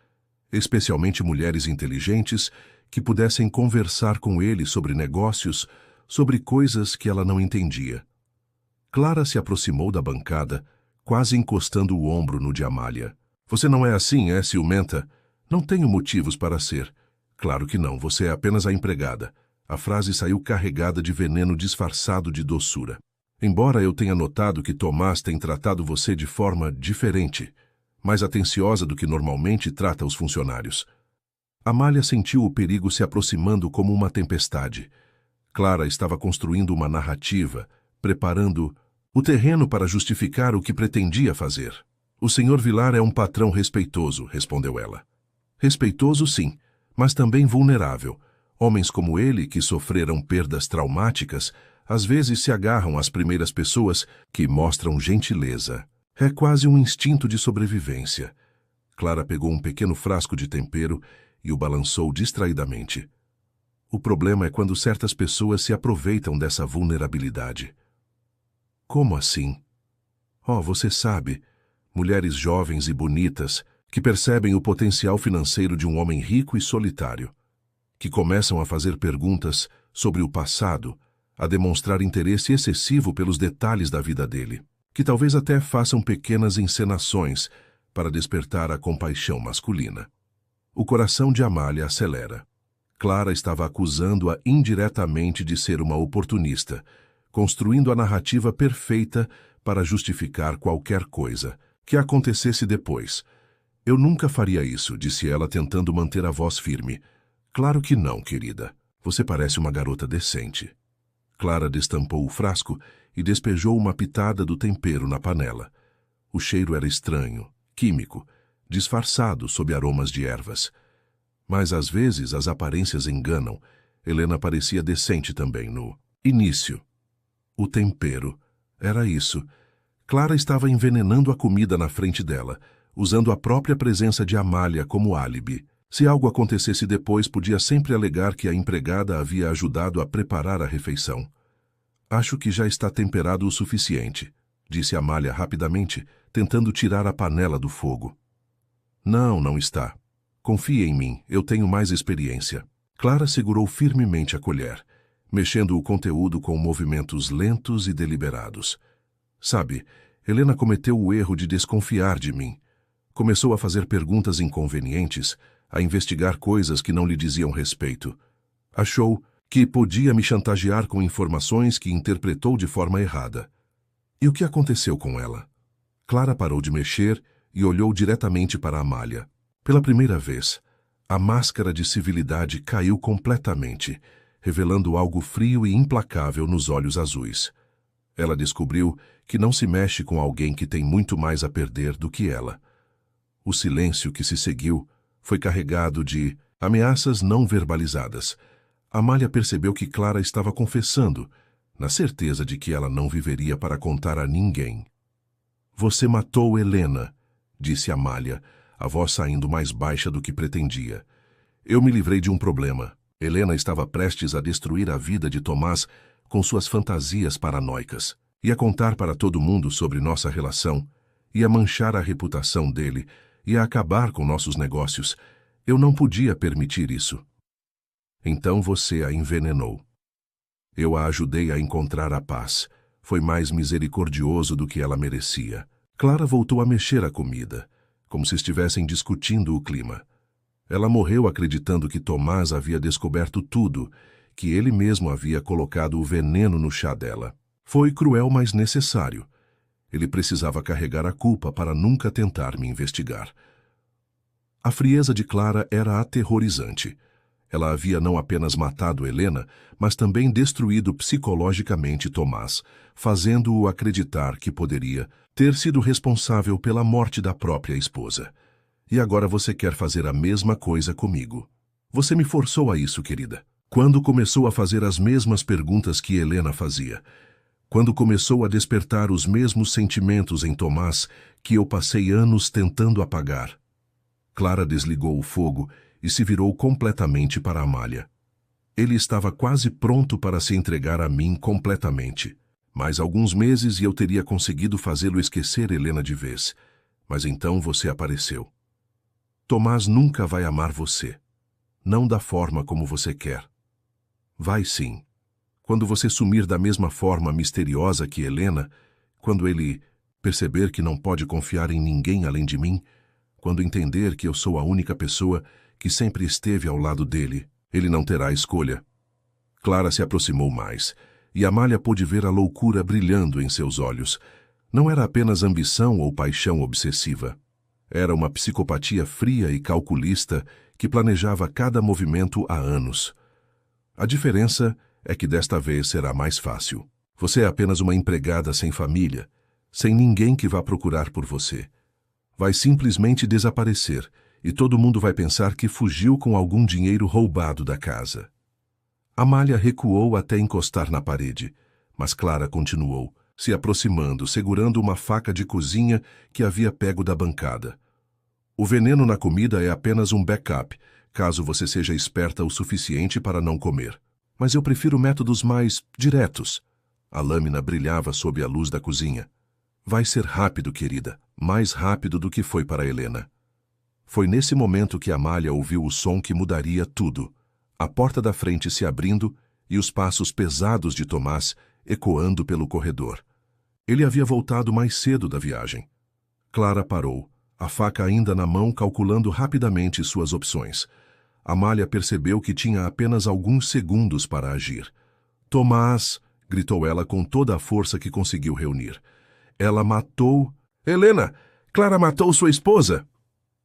especialmente mulheres inteligentes que pudessem conversar com ele sobre negócios, sobre coisas que ela não entendia. Clara se aproximou da bancada, quase encostando o ombro no de Amália. Você não é assim, é ciumenta? Não tenho motivos para ser. Claro que não, você é apenas a empregada. A frase saiu carregada de veneno disfarçado de doçura. Embora eu tenha notado que Tomás tem tratado você de forma diferente, mais atenciosa do que normalmente trata os funcionários. Amália sentiu o perigo se aproximando como uma tempestade. Clara estava construindo uma narrativa, preparando o terreno para justificar o que pretendia fazer. O Sr. Vilar é um patrão respeitoso, respondeu ela. Respeitoso, sim, mas também vulnerável. Homens como ele, que sofreram perdas traumáticas, às vezes se agarram às primeiras pessoas que mostram gentileza. É quase um instinto de sobrevivência. Clara pegou um pequeno frasco de tempero e o balançou distraidamente. O problema é quando certas pessoas se aproveitam dessa vulnerabilidade. Como assim? Oh, você sabe, mulheres jovens e bonitas que percebem o potencial financeiro de um homem rico e solitário, que começam a fazer perguntas sobre o passado, a demonstrar interesse excessivo pelos detalhes da vida dele, que talvez até façam pequenas encenações para despertar a compaixão masculina. O coração de Amália acelera. Clara estava acusando-a indiretamente de ser uma oportunista, construindo a narrativa perfeita para justificar qualquer coisa que acontecesse depois. Eu nunca faria isso, disse ela, tentando manter a voz firme. Claro que não, querida. Você parece uma garota decente. Clara destampou o frasco e despejou uma pitada do tempero na panela. O cheiro era estranho, químico, disfarçado sob aromas de ervas. Mas às vezes as aparências enganam. Helena parecia decente também no início. O tempero. Era isso. Clara estava envenenando a comida na frente dela, usando a própria presença de Amália como álibi. Se algo acontecesse depois, podia sempre alegar que a empregada havia ajudado a preparar a refeição. Acho que já está temperado o suficiente, disse Amália rapidamente, tentando tirar a panela do fogo. Não, não está. Confie em mim, eu tenho mais experiência. Clara segurou firmemente a colher, mexendo o conteúdo com movimentos lentos e deliberados. Sabe, Helena cometeu o erro de desconfiar de mim. Começou a fazer perguntas inconvenientes, a investigar coisas que não lhe diziam respeito. Achou que podia me chantagear com informações que interpretou de forma errada. E o que aconteceu com ela? Clara parou de mexer e olhou diretamente para Amália. Pela primeira vez, a máscara de civilidade caiu completamente, revelando algo frio e implacável nos olhos azuis. Ela descobriu que não se mexe com alguém que tem muito mais a perder do que ela. O silêncio que se seguiu foi carregado de ameaças não verbalizadas. Amália percebeu que Clara estava confessando, na certeza de que ela não viveria para contar a ninguém. Você matou Helena, disse Amália, a voz saindo mais baixa do que pretendia. Eu me livrei de um problema. Helena estava prestes a destruir a vida de Tomás com suas fantasias paranoicas. Ia contar para todo mundo sobre nossa relação, ia manchar a reputação dele, ia acabar com nossos negócios. Eu não podia permitir isso. Então você a envenenou. Eu a ajudei a encontrar a paz. Foi mais misericordioso do que ela merecia. Clara voltou a mexer a comida, como se estivessem discutindo o clima. Ela morreu acreditando que Tomás havia descoberto tudo, que ele mesmo havia colocado o veneno no chá dela. Foi cruel, mas necessário. Ele precisava carregar a culpa para nunca tentar me investigar. A frieza de Clara era aterrorizante. Ela havia não apenas matado Helena, mas também destruído psicologicamente Tomás, fazendo-o acreditar que poderia ter sido responsável pela morte da própria esposa. E agora você quer fazer a mesma coisa comigo. Você me forçou a isso, querida. Quando começou a fazer as mesmas perguntas que Helena fazia. quando começou a despertar os mesmos sentimentos em Tomás que eu passei anos tentando apagar. Clara desligou o fogo e se virou completamente para Amália. Ele estava quase pronto para se entregar a mim completamente. Mais alguns meses e eu teria conseguido fazê-lo esquecer Helena de vez. Mas então você apareceu. Tomás nunca vai amar você. Não da forma como você quer. Vai sim. Quando você sumir da mesma forma misteriosa que Helena, quando ele perceber que não pode confiar em ninguém além de mim, quando entender que eu sou a única pessoa que sempre esteve ao lado dele, ele não terá escolha. Clara se aproximou mais, e Amália pôde ver a loucura brilhando em seus olhos. Não era apenas ambição ou paixão obsessiva. Era uma psicopatia fria e calculista que planejava cada movimento há anos. A diferença é que desta vez será mais fácil. Você é apenas uma empregada sem família, sem ninguém que vá procurar por você. Vai simplesmente desaparecer, e todo mundo vai pensar que fugiu com algum dinheiro roubado da casa. Amália recuou até encostar na parede, mas Clara continuou, se aproximando, segurando uma faca de cozinha que havia pego da bancada. O veneno na comida é apenas um backup, caso você seja esperta o suficiente para não comer. Mas eu prefiro métodos mais diretos. A lâmina brilhava sob a luz da cozinha. Vai ser rápido, querida, mais rápido do que foi para Helena. Foi nesse momento que Amália ouviu o som que mudaria tudo. A porta da frente se abrindo e os passos pesados de Tomás ecoando pelo corredor. Ele havia voltado mais cedo da viagem. Clara parou, a faca ainda na mão, calculando rapidamente suas opções. Amália percebeu que tinha apenas alguns segundos para agir. Tomás! Gritou ela com toda a força que conseguiu reunir. Ela matou... Helena! Clara matou sua esposa!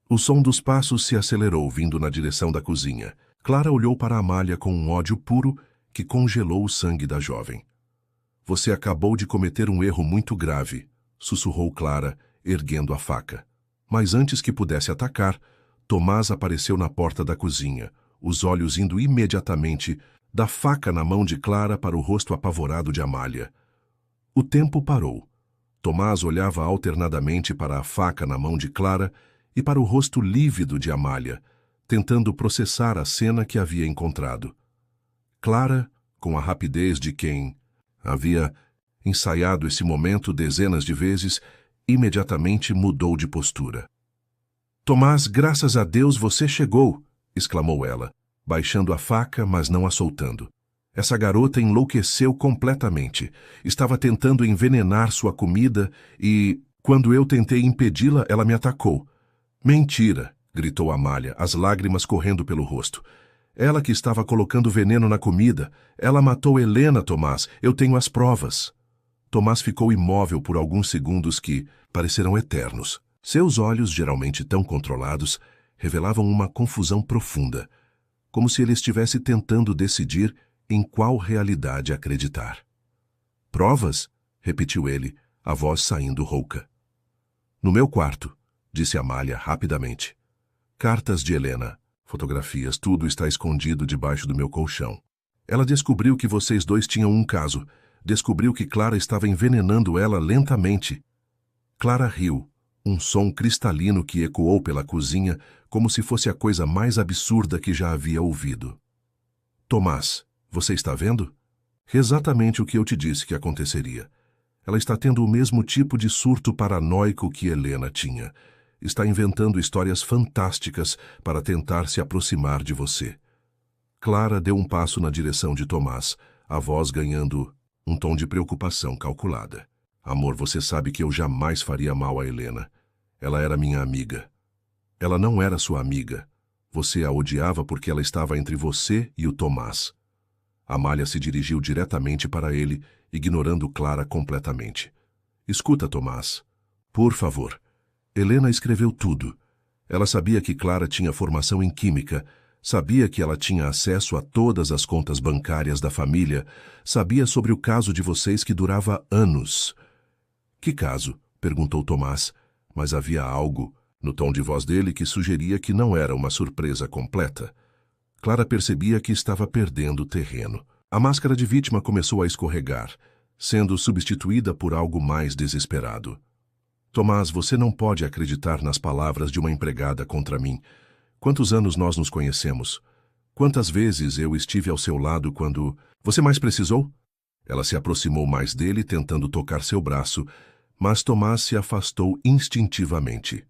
O som dos passos se acelerou, vindo na direção da cozinha. Clara olhou para Amália com um ódio puro que congelou o sangue da jovem. Você acabou de cometer um erro muito grave, sussurrou Clara, erguendo a faca. Mas antes que pudesse atacar, Tomás apareceu na porta da cozinha, os olhos indo imediatamente da faca na mão de Clara para o rosto apavorado de Amália. O tempo parou. Tomás olhava alternadamente para a faca na mão de Clara e para o rosto lívido de Amália, tentando processar a cena que havia encontrado. Clara, com a rapidez de quem havia ensaiado esse momento dezenas de vezes, imediatamente mudou de postura. Tomás, graças a Deus você chegou, exclamou ela, baixando a faca, mas não a soltando. Essa garota enlouqueceu completamente. Estava tentando envenenar sua comida e, quando eu tentei impedi-la, ela me atacou. Mentira, gritou Amália, as lágrimas correndo pelo rosto. Ela que estava colocando veneno na comida. Ela matou Helena, Tomás. Eu tenho as provas. Tomás ficou imóvel por alguns segundos que pareceram eternos. Seus olhos, geralmente tão controlados, revelavam uma confusão profunda, como se ele estivesse tentando decidir em qual realidade acreditar. Provas? Repetiu ele, a voz saindo rouca. No meu quarto, disse Amália rapidamente. Cartas de Helena, fotografias, tudo está escondido debaixo do meu colchão. Ela descobriu que vocês dois tinham um caso. Descobriu que Clara estava envenenando ela lentamente. Clara riu, um som cristalino que ecoou pela cozinha como se fosse a coisa mais absurda que já havia ouvido. Tomás, você está vendo? Exatamente o que eu te disse que aconteceria. Ela está tendo o mesmo tipo de surto paranoico que Helena tinha. Está inventando histórias fantásticas para tentar se aproximar de você. Clara deu um passo na direção de Tomás, a voz ganhando um tom de preocupação calculada. Amor, você sabe que eu jamais faria mal a Helena. Ela era minha amiga. Ela não era sua amiga. Você a odiava porque ela estava entre você e o Tomás. Amália se dirigiu diretamente para ele, ignorando Clara completamente. Escuta, Tomás. Por favor. Helena escreveu tudo. Ela sabia que Clara tinha formação em química, sabia que ela tinha acesso a todas as contas bancárias da família, sabia sobre o caso de vocês que durava anos. Que caso? Perguntou Tomás, mas havia algo no tom de voz dele que sugeria que não era uma surpresa completa. Clara percebia que estava perdendo terreno. A máscara de vítima começou a escorregar. sendo substituída por algo mais desesperado. Tomás, você não pode acreditar nas palavras de uma empregada contra mim. Quantos anos nós nos conhecemos? Quantas vezes eu estive ao seu lado quando... Você mais precisou? Ela se aproximou mais dele, tentando tocar seu braço, mas Tomás se afastou instintivamente.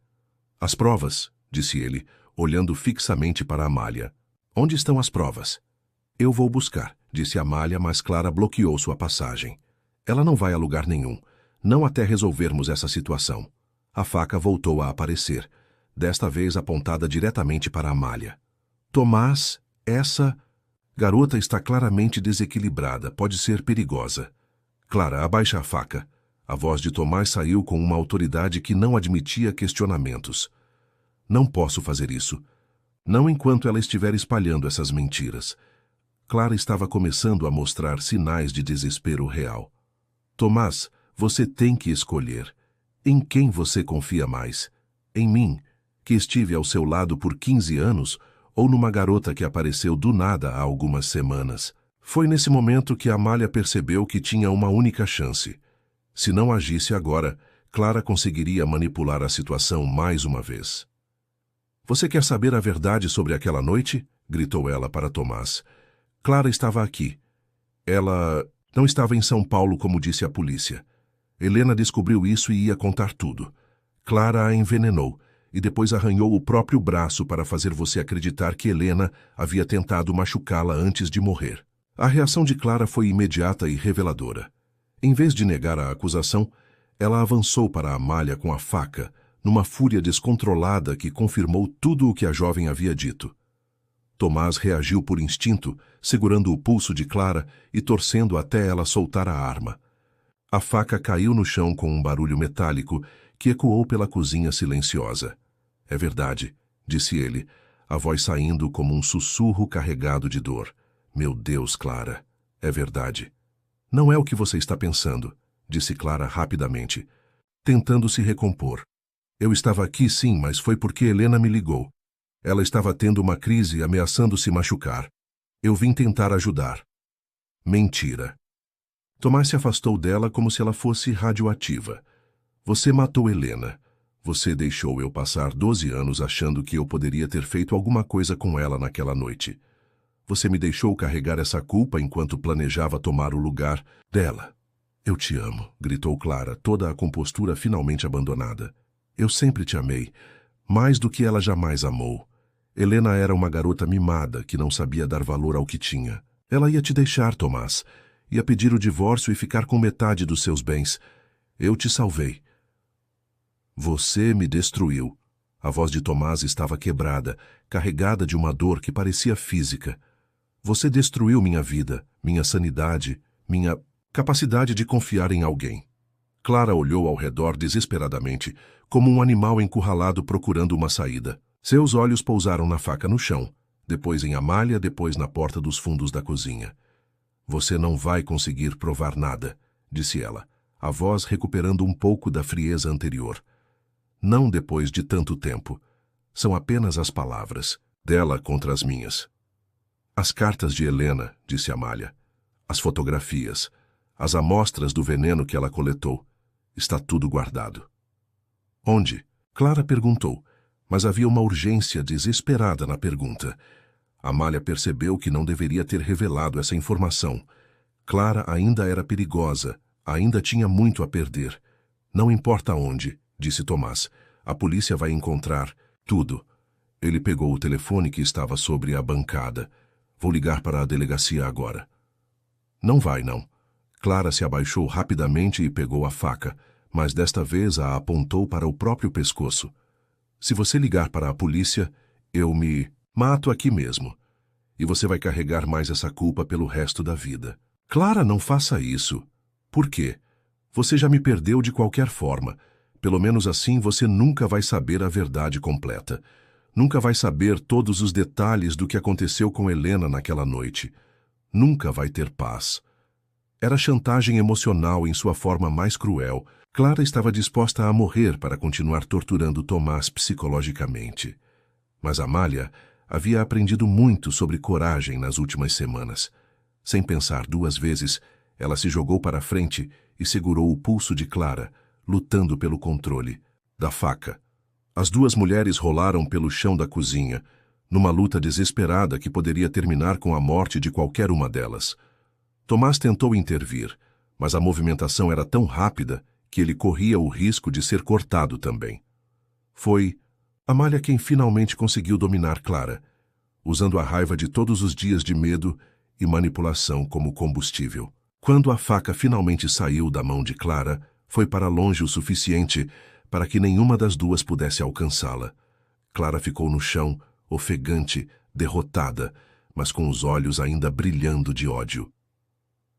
As provas, disse ele, olhando fixamente para Amália. Onde estão as provas? Eu vou buscar, disse Amália, mas Clara bloqueou sua passagem. Ela não vai a lugar nenhum, não até resolvermos essa situação. A faca voltou a aparecer, desta vez apontada diretamente para Amália. Tomás, essa garota está claramente desequilibrada, pode ser perigosa. Clara, abaixa a faca. A voz de Tomás saiu com uma autoridade que não admitia questionamentos. Não posso fazer isso. Não enquanto ela estiver espalhando essas mentiras. Clara estava começando a mostrar sinais de desespero real. Tomás, você tem que escolher. Em quem você confia mais? Em mim, que estive ao seu lado por 15 anos, ou numa garota que apareceu do nada há algumas semanas? Foi nesse momento que Amália percebeu que tinha uma única chance. Se não agisse agora, Clara conseguiria manipular a situação mais uma vez. Você quer saber a verdade sobre aquela noite? Gritou ela para Tomás. Clara estava aqui. Ela não estava em São Paulo, como disse a polícia. Helena descobriu isso e ia contar tudo. Clara a envenenou e depois arranhou o próprio braço para fazer você acreditar que Helena havia tentado machucá-la antes de morrer. A reação de Clara foi imediata e reveladora. Em vez de negar a acusação, ela avançou para Amália com a faca, numa fúria descontrolada que confirmou tudo o que a jovem havia dito. Tomás reagiu por instinto, segurando o pulso de Clara e torcendo até ela soltar a arma. A faca caiu no chão com um barulho metálico que ecoou pela cozinha silenciosa. É verdade, disse ele, a voz saindo como um sussurro carregado de dor. Meu Deus, Clara, é verdade. Não é o que você está pensando, disse Clara rapidamente, tentando se recompor. Eu estava aqui sim, mas foi porque Helena me ligou. Ela estava tendo uma crise, ameaçando se machucar. Eu vim tentar ajudar. Mentira. Tomás se afastou dela como se ela fosse radioativa. Você matou Helena. Você deixou eu passar 12 anos achando que eu poderia ter feito alguma coisa com ela naquela noite. Você me deixou carregar essa culpa enquanto planejava tomar o lugar dela. Eu te amo, gritou Clara, toda a compostura finalmente abandonada. Eu sempre te amei, mais do que ela jamais amou. Helena era uma garota mimada que não sabia dar valor ao que tinha. Ela ia te deixar, Tomás. Ia pedir o divórcio e ficar com metade dos seus bens. Eu te salvei. Você me destruiu. A voz de Tomás estava quebrada, carregada de uma dor que parecia física. Você destruiu minha vida, minha sanidade, minha capacidade de confiar em alguém. Clara olhou ao redor desesperadamente, como um animal encurralado procurando uma saída. Seus olhos pousaram na faca no chão, depois em Amália, depois na porta dos fundos da cozinha. Você não vai conseguir provar nada, disse ela, a voz recuperando um pouco da frieza anterior. Não depois de tanto tempo. São apenas as palavras, dela contra as minhas. As cartas de Helena, disse Amália. As fotografias, as amostras do veneno que ela coletou. Está tudo guardado. Onde? Clara perguntou, mas havia uma urgência desesperada na pergunta. Amália percebeu que não deveria ter revelado essa informação. Clara ainda era perigosa, ainda tinha muito a perder. Não importa onde, disse Tomás. A polícia vai encontrar tudo. Ele pegou o telefone que estava sobre a bancada. Vou ligar para a delegacia agora. Não vai, não. Clara se abaixou rapidamente e pegou a faca, mas desta vez a apontou para o próprio pescoço. Se você ligar para a polícia, eu me mato aqui mesmo. E você vai carregar mais essa culpa pelo resto da vida. Clara, não faça isso. Por quê? Você já me perdeu de qualquer forma. Pelo menos assim você nunca vai saber a verdade completa. Nunca vai saber todos os detalhes do que aconteceu com Helena naquela noite. Nunca vai ter paz. Era chantagem emocional em sua forma mais cruel. Clara estava disposta a morrer para continuar torturando Tomás psicologicamente. Mas Amália havia aprendido muito sobre coragem nas últimas semanas. Sem pensar duas vezes, Ela se jogou para a frente e segurou o pulso de Clara, lutando pelo controle da faca. As duas mulheres rolaram pelo chão da cozinha, numa luta desesperada que poderia terminar com a morte de qualquer uma delas. Tomás tentou intervir, mas a movimentação era tão rápida que ele corria o risco de ser cortado também. Foi Amália quem finalmente conseguiu dominar Clara, usando a raiva de todos os dias de medo e manipulação como combustível. Quando a faca finalmente saiu da mão de Clara, foi para longe o suficiente para que nenhuma das duas pudesse alcançá-la. Clara ficou no chão, ofegante, derrotada, mas com os olhos ainda brilhando de ódio.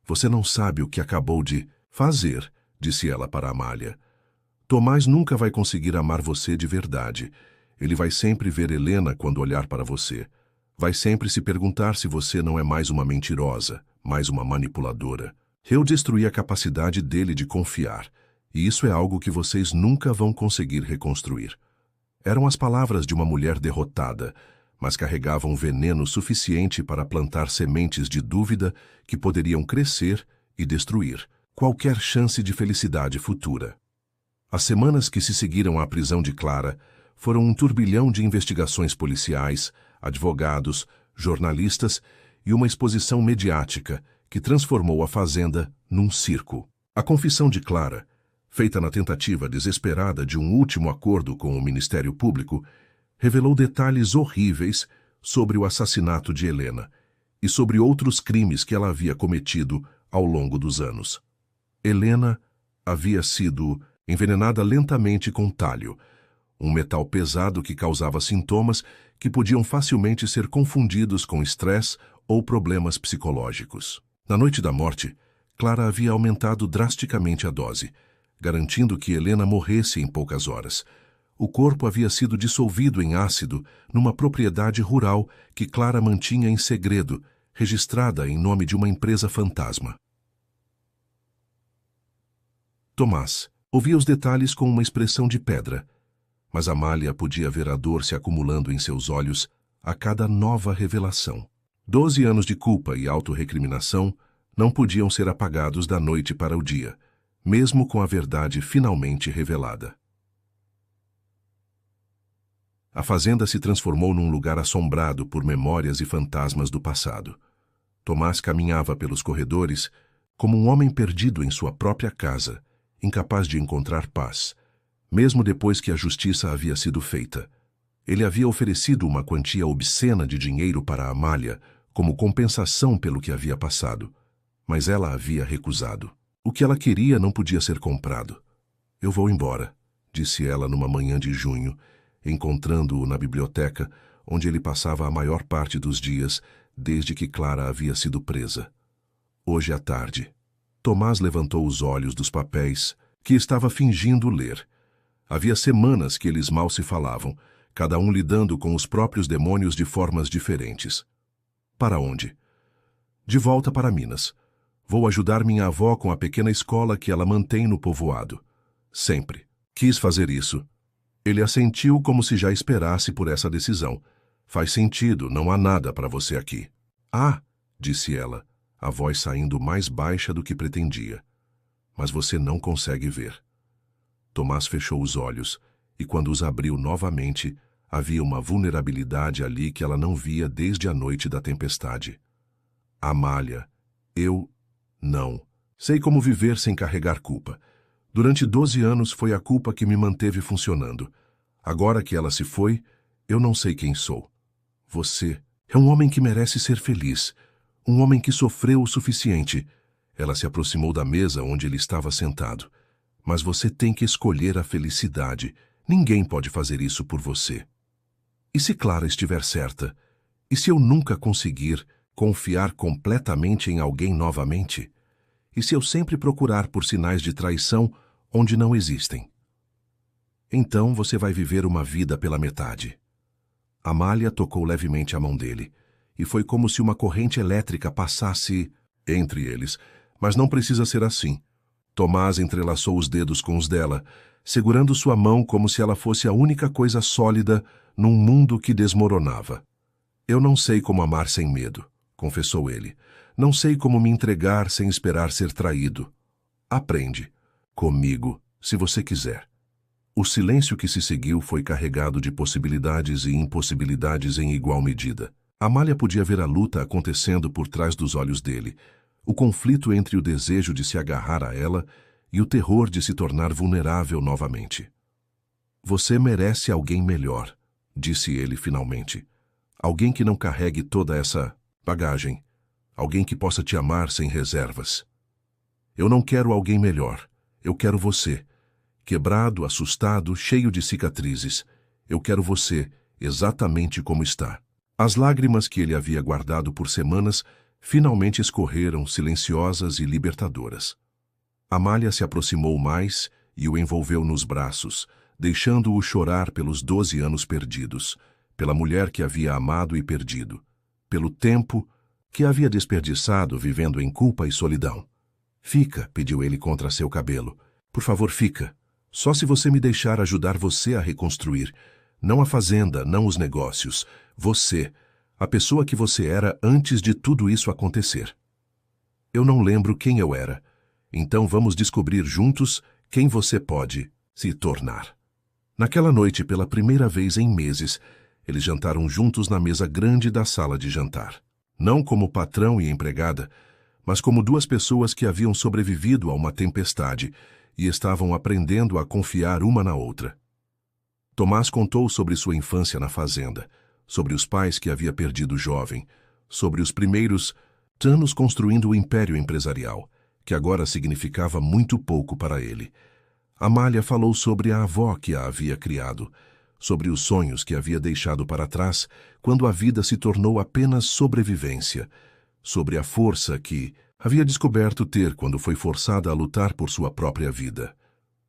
Você não sabe o que acabou de fazer, disse ela para Amália. Tomás nunca vai conseguir amar você de verdade. Ele vai sempre ver Helena quando olhar para você. Vai sempre se perguntar se você não é mais uma mentirosa, mais uma manipuladora. Eu destruí a capacidade dele de confiar, e isso é algo que vocês nunca vão conseguir reconstruir. Eram as palavras de uma mulher derrotada, mas carregavam veneno suficiente para plantar sementes de dúvida que poderiam crescer e destruir qualquer chance de felicidade futura. As semanas que se seguiram à prisão de Clara foram um turbilhão de investigações policiais, advogados, jornalistas e uma exposição mediática que transformou a fazenda num circo. A confissão de Clara, feita na tentativa desesperada de um último acordo com o Ministério Público, revelou detalhes horríveis sobre o assassinato de Helena e sobre outros crimes que ela havia cometido ao longo dos anos. Helena havia sido envenenada lentamente com talho, um metal pesado que causava sintomas que podiam facilmente ser confundidos com estresse ou problemas psicológicos. Na noite da morte, Clara havia aumentado drasticamente a dose, garantindo que Helena morresse em poucas horas. O corpo havia sido dissolvido em ácido numa propriedade rural que Clara mantinha em segredo, registrada em nome de uma empresa fantasma. Tomás ouvia os detalhes com uma expressão de pedra, mas Amália podia ver a dor se acumulando em seus olhos a cada nova revelação. 12 anos de culpa e autorrecriminação não podiam ser apagados da noite para o dia, mesmo com a verdade finalmente revelada. A fazenda se transformou num lugar assombrado por memórias e fantasmas do passado. Tomás caminhava pelos corredores como um homem perdido em sua própria casa, incapaz de encontrar paz, mesmo depois que a justiça havia sido feita. Ele havia oferecido uma quantia obscena de dinheiro para Amália como compensação pelo que havia passado, mas ela havia recusado. O que ela queria não podia ser comprado. Eu vou embora, disse ela numa manhã de junho, encontrando-o na biblioteca, onde ele passava a maior parte dos dias desde que Clara havia sido presa. Hoje à tarde. Tomás levantou os olhos dos papéis que estava fingindo ler. Havia semanas que eles mal se falavam, cada um lidando com os próprios demônios de formas diferentes. Para onde? De volta para Minas. Vou ajudar minha avó com a pequena escola que ela mantém no povoado. Sempre. Quis fazer isso. Ele assentiu como se já esperasse por essa decisão. Faz sentido, não há nada para você aqui. Ah, disse ela, a voz saindo mais baixa do que pretendia. Mas você não consegue ver. Tomás fechou os olhos, e quando os abriu novamente, havia uma vulnerabilidade ali que ela não via desde a noite da tempestade. Amália, eu não sei como viver sem carregar culpa. Durante 12 anos foi a culpa que me manteve funcionando. Agora que ela se foi, eu não sei quem sou. Você é um homem que merece ser feliz, um homem que sofreu o suficiente. Ela se aproximou da mesa onde ele estava sentado. Mas você tem que escolher a felicidade. Ninguém pode fazer isso por você. E se Clara estiver certa? E se eu nunca conseguir confiar completamente em alguém novamente? E se eu sempre procurar por sinais de traição onde não existem? Então você vai viver uma vida pela metade. Amália tocou levemente a mão dele, e foi como se uma corrente elétrica passasse entre eles, mas não precisa ser assim. Tomás entrelaçou os dedos com os dela, segurando sua mão como se ela fosse a única coisa sólida num mundo que desmoronava. Eu não sei como amar sem medo, confessou ele, Não sei como me entregar sem esperar ser traído. Aprende. Comigo, se você quiser. O silêncio que se seguiu foi carregado de possibilidades e impossibilidades em igual medida. Amália podia ver a luta acontecendo por trás dos olhos dele, o conflito entre o desejo de se agarrar a ela e o terror de se tornar vulnerável novamente. Você merece alguém melhor, disse ele finalmente. Alguém que não carregue toda essa bagagem. Alguém que possa te amar sem reservas. Eu não quero alguém melhor. Eu quero você. Quebrado, assustado, cheio de cicatrizes. Eu quero você, exatamente como está. As lágrimas que ele havia guardado por semanas finalmente escorreram, silenciosas e libertadoras. Amália se aproximou mais e o envolveu nos braços, deixando-o chorar pelos 12 anos perdidos, pela mulher que havia amado e perdido, pelo tempo que havia desperdiçado vivendo em culpa e solidão. Fica, pediu ele contra seu cabelo. Por favor, fica. Só se você me deixar ajudar você a reconstruir. Não a fazenda, não os negócios. Você, a pessoa que você era antes de tudo isso acontecer. Eu não lembro quem eu era. Então vamos descobrir juntos quem você pode se tornar. Naquela noite, pela primeira vez em meses, eles jantaram juntos na mesa grande da sala de jantar. Não como patrão e empregada, mas como duas pessoas que haviam sobrevivido a uma tempestade e estavam aprendendo a confiar uma na outra. Tomás contou sobre sua infância na fazenda, sobre os pais que havia perdido jovem, sobre os primeiros anos construindo o império empresarial, que agora significava muito pouco para ele. Amália falou sobre a avó que a havia criado, sobre os sonhos que havia deixado para trás quando a vida se tornou apenas sobrevivência, sobre a força que havia descoberto ter quando foi forçada a lutar por sua própria vida.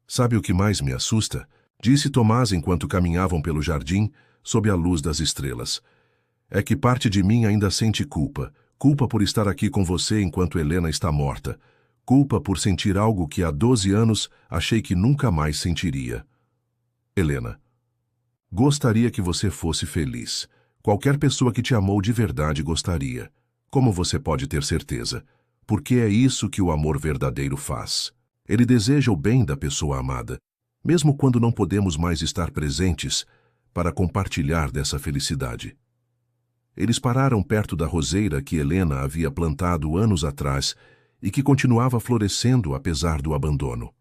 Sabe o que mais me assusta? Disse Tomás enquanto caminhavam pelo jardim, sob a luz das estrelas. É que parte de mim ainda sente culpa. Culpa por estar aqui com você enquanto Helena está morta. Culpa por sentir algo que há 12 anos achei que nunca mais sentiria. Helena, gostaria que você fosse feliz. Qualquer pessoa que te amou de verdade gostaria. Como você pode ter certeza? Porque é isso que o amor verdadeiro faz. Ele deseja o bem da pessoa amada, mesmo quando não podemos mais estar presentes para compartilhar dessa felicidade. Eles pararam perto da roseira que Helena havia plantado anos atrás e que continuava florescendo apesar do abandono.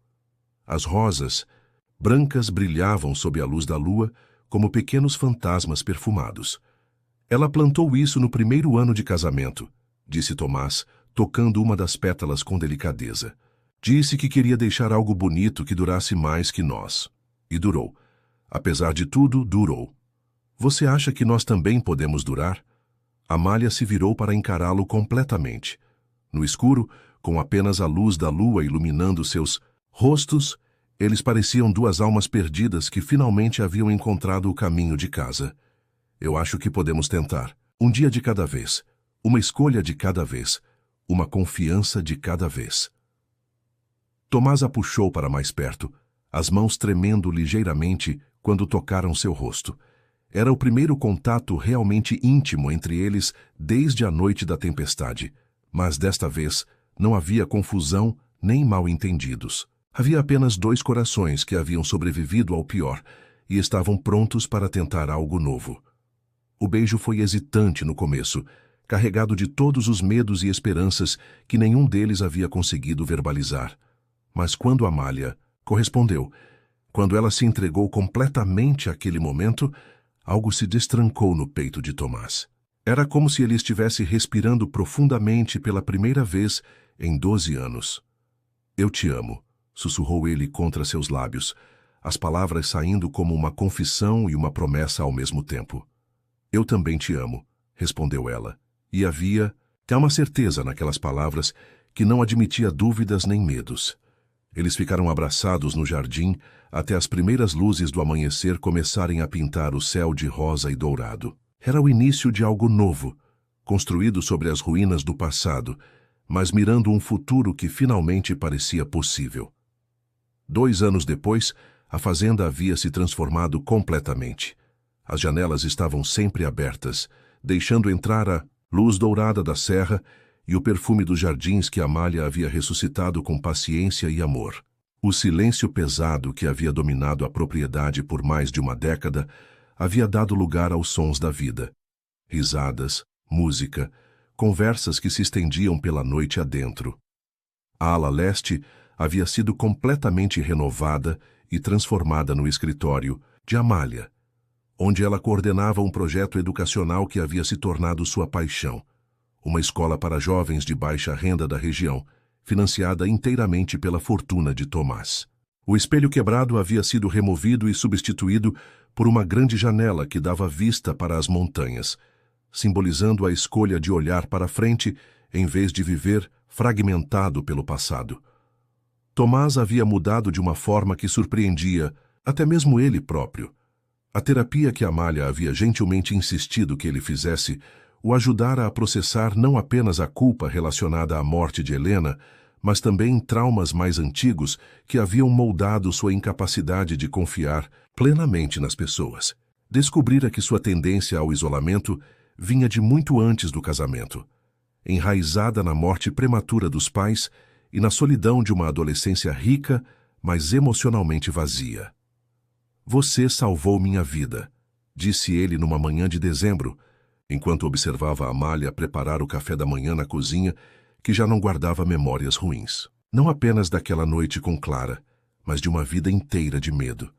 As rosas, brancas, brilhavam sob a luz da lua como pequenos fantasmas perfumados. Ela plantou isso no primeiro ano de casamento, disse Tomás, tocando uma das pétalas com delicadeza. Disse que queria deixar algo bonito que durasse mais que nós. E durou. Apesar de tudo, durou. Você acha que nós também podemos durar? Amália se virou para encará-lo completamente. No escuro, com apenas a luz da lua iluminando seus rostos, eles pareciam duas almas perdidas que finalmente haviam encontrado o caminho de casa. Eu acho que podemos tentar. Um dia de cada vez. Uma escolha de cada vez. Uma confiança de cada vez. Tomás a puxou para mais perto, as mãos tremendo ligeiramente quando tocaram seu rosto. Era o primeiro contato realmente íntimo entre eles desde a noite da tempestade, mas desta vez não havia confusão nem mal-entendidos. Havia apenas dois corações que haviam sobrevivido ao pior e estavam prontos para tentar algo novo. O beijo foi hesitante no começo, carregado de todos os medos e esperanças que nenhum deles havia conseguido verbalizar. Mas quando Amália correspondeu, quando ela se entregou completamente àquele momento, algo se destrancou no peito de Tomás. Era como se ele estivesse respirando profundamente pela primeira vez em 12 anos. Eu te amo, sussurrou ele contra seus lábios, as palavras saindo como uma confissão e uma promessa ao mesmo tempo. Eu também te amo, respondeu ela, e havia uma certeza naquelas palavras que não admitia dúvidas nem medos. Eles ficaram abraçados no jardim até as primeiras luzes do amanhecer começarem a pintar o céu de rosa e dourado. Era o início de algo novo, construído sobre as ruínas do passado, mas mirando um futuro que finalmente parecia possível. 2 anos depois, a fazenda havia se transformado completamente. As janelas estavam sempre abertas, deixando entrar a luz dourada da serra e o perfume dos jardins que Amália havia ressuscitado com paciência e amor. O silêncio pesado que havia dominado a propriedade por mais de uma década havia dado lugar aos sons da vida. Risadas, música, conversas que se estendiam pela noite adentro. A ala leste havia sido completamente renovada e transformada no escritório de Amália, onde ela coordenava um projeto educacional que havia se tornado sua paixão, uma escola para jovens de baixa renda da região, financiada inteiramente pela fortuna de Tomás. O espelho quebrado havia sido removido e substituído por uma grande janela que dava vista para as montanhas, simbolizando a escolha de olhar para frente em vez de viver fragmentado pelo passado. Tomás havia mudado de uma forma que surpreendia até mesmo ele próprio. A terapia que Amália havia gentilmente insistido que ele fizesse o ajudara a processar não apenas a culpa relacionada à morte de Helena, mas também traumas mais antigos que haviam moldado sua incapacidade de confiar plenamente nas pessoas. Descobrira que sua tendência ao isolamento vinha de muito antes do casamento, enraizada na morte prematura dos pais e na solidão de uma adolescência rica, mas emocionalmente vazia. "Você salvou minha vida", disse ele numa manhã de dezembro, enquanto observava Amália preparar o café da manhã na cozinha, que já não guardava memórias ruins. Não apenas daquela noite com Clara, mas de uma vida inteira de medo.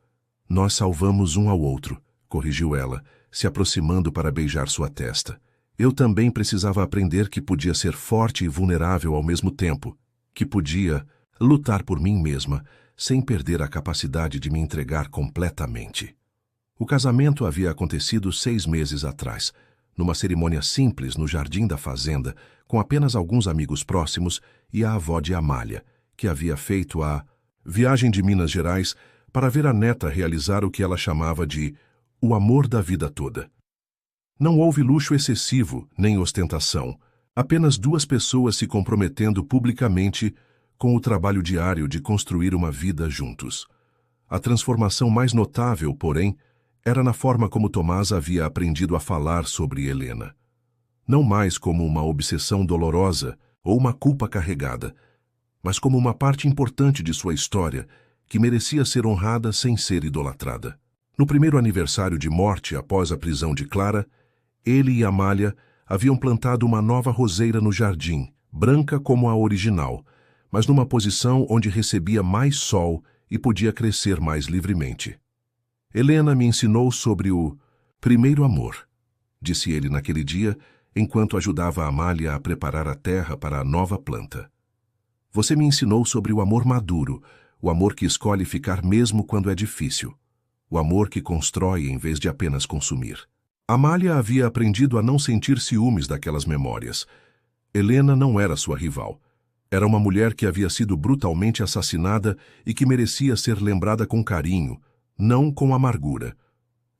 "Nós salvamos um ao outro", corrigiu ela, se aproximando para beijar sua testa. "Eu também precisava aprender que podia ser forte e vulnerável ao mesmo tempo, que podia lutar por mim mesma, sem perder a capacidade de me entregar completamente." O casamento havia acontecido 6 meses atrás, numa cerimônia simples no jardim da fazenda, com apenas alguns amigos próximos e a avó de Amália, que havia feito a viagem de Minas Gerais para ver a neta realizar o que ela chamava de o amor da vida toda. Não houve luxo excessivo, nem ostentação, apenas 2 pessoas se comprometendo publicamente com o trabalho diário de construir uma vida juntos. A transformação mais notável, porém, era na forma como Tomás havia aprendido a falar sobre Helena. Não mais como uma obsessão dolorosa ou uma culpa carregada, mas como uma parte importante de sua história que merecia ser honrada sem ser idolatrada. No primeiro aniversário de morte após a prisão de Clara, ele e Amália haviam plantado uma nova roseira no jardim, branca como a original, mas numa posição onde recebia mais sol e podia crescer mais livremente. "Helena me ensinou sobre o primeiro amor", disse ele naquele dia, enquanto ajudava a Amália a preparar a terra para a nova planta. "Você me ensinou sobre o amor maduro, o amor que escolhe ficar mesmo quando é difícil, o amor que constrói em vez de apenas consumir." Amália havia aprendido a não sentir ciúmes daquelas memórias. Helena não era sua rival. Era uma mulher que havia sido brutalmente assassinada e que merecia ser lembrada com carinho, não com amargura.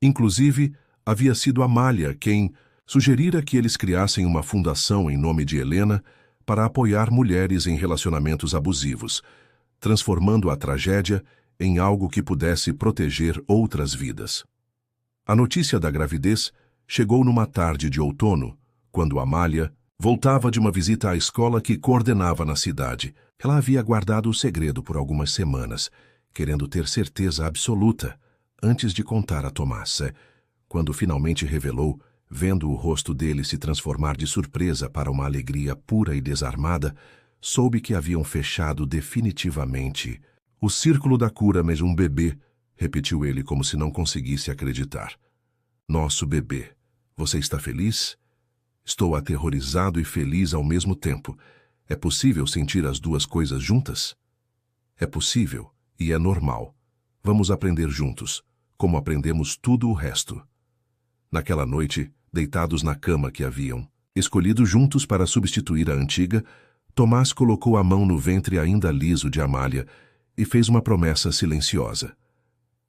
Inclusive, havia sido Amália quem sugerira que eles criassem uma fundação em nome de Helena para apoiar mulheres em relacionamentos abusivos, transformando a tragédia em algo que pudesse proteger outras vidas. A notícia da gravidez chegou numa tarde de outono, quando Amália voltava de uma visita à escola que coordenava na cidade. Ela havia guardado o segredo por algumas semanas, querendo ter certeza absoluta antes de contar a Tomás. Quando finalmente revelou, vendo o rosto dele se transformar de surpresa para uma alegria pura e desarmada, soube que haviam fechado definitivamente o círculo da cura, mas um bebê, repetiu ele como se não conseguisse acreditar. "Nosso bebê. Você está feliz?" "Estou aterrorizado e feliz ao mesmo tempo. É possível sentir as 2 coisas juntas?" "É possível. E é normal. Vamos aprender juntos, como aprendemos tudo o resto." Naquela noite, deitados na cama que haviam escolhido juntos para substituir a antiga, Tomás colocou a mão no ventre ainda liso de Amália e fez uma promessa silenciosa.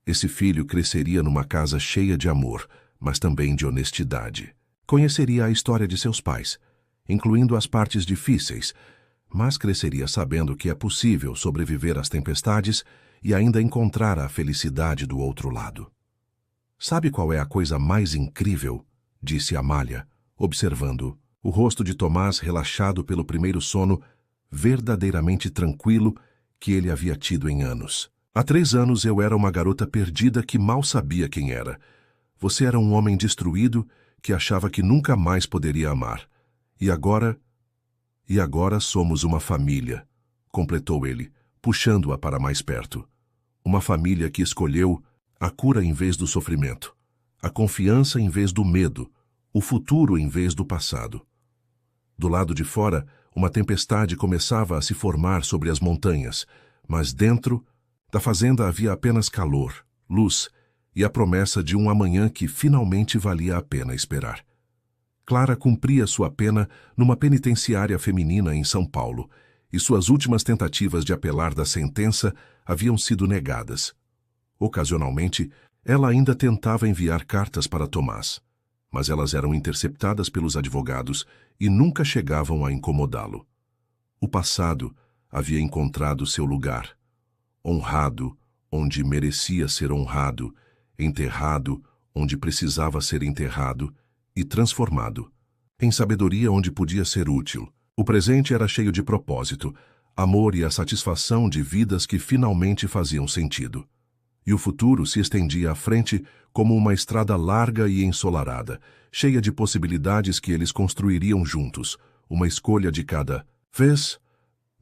Esse filho cresceria numa casa cheia de amor, mas também de honestidade. Conheceria a história de seus pais, incluindo as partes difíceis, mas cresceria sabendo que é possível sobreviver às tempestades e ainda encontrar a felicidade do outro lado. "Sabe qual é a coisa mais incrível?", disse Amália, observando O rosto de Tomás relaxado pelo primeiro sono, verdadeiramente tranquilo, que ele havia tido em anos. Há 3 anos eu era uma garota perdida que mal sabia quem era. Você era um homem destruído que achava que nunca mais poderia amar. E agora somos uma família, completou ele, puxando-a para mais perto. Uma família que escolheu a cura em vez do sofrimento, a confiança em vez do medo, o futuro em vez do passado. Do lado de fora, uma tempestade começava a se formar sobre as montanhas, mas dentro da fazenda havia apenas calor, luz e a promessa de um amanhã que finalmente valia a pena esperar. Clara cumpria sua pena numa penitenciária feminina em São Paulo, e suas últimas tentativas de apelar da sentença haviam sido negadas. Ocasionalmente, ela ainda tentava enviar cartas para Tomás, mas elas eram interceptadas pelos advogados e nunca chegavam a incomodá-lo. O passado havia encontrado seu lugar, honrado onde merecia ser honrado, enterrado onde precisava ser enterrado e transformado em sabedoria onde podia ser útil. O presente era cheio de propósito, amor e a satisfação de vidas que finalmente faziam sentido. E o futuro se estendia à frente como uma estrada larga e ensolarada, cheia de possibilidades que eles construiriam juntos, uma escolha de cada vez.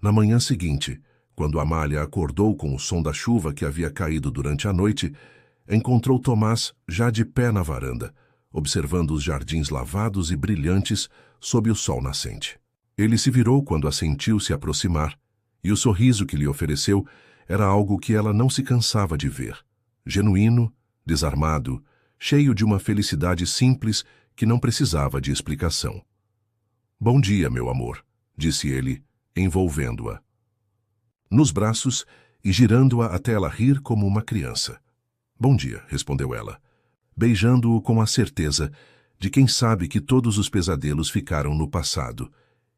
Na manhã seguinte, quando Amália acordou com o som da chuva que havia caído durante a noite, encontrou Tomás já de pé na varanda, observando os jardins lavados e brilhantes sob o sol nascente. Ele se virou quando a sentiu se aproximar, e o sorriso que lhe ofereceu era algo que ela não se cansava de ver. Genuíno, desarmado, cheio de uma felicidade simples que não precisava de explicação. "Bom dia, meu amor", disse ele, envolvendo-a nos braços e girando-a até ela rir como uma criança. "Bom dia", respondeu ela, beijando-o com a certeza de quem sabe que todos os pesadelos ficaram no passado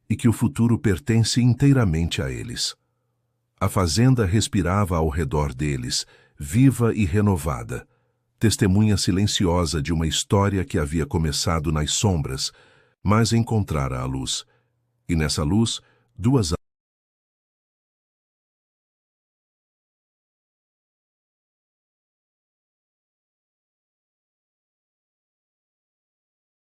e que o futuro pertence inteiramente a eles. A fazenda respirava ao redor deles, viva e renovada, testemunha silenciosa de uma história que havia começado nas sombras, mas encontrara a luz. E nessa luz, 2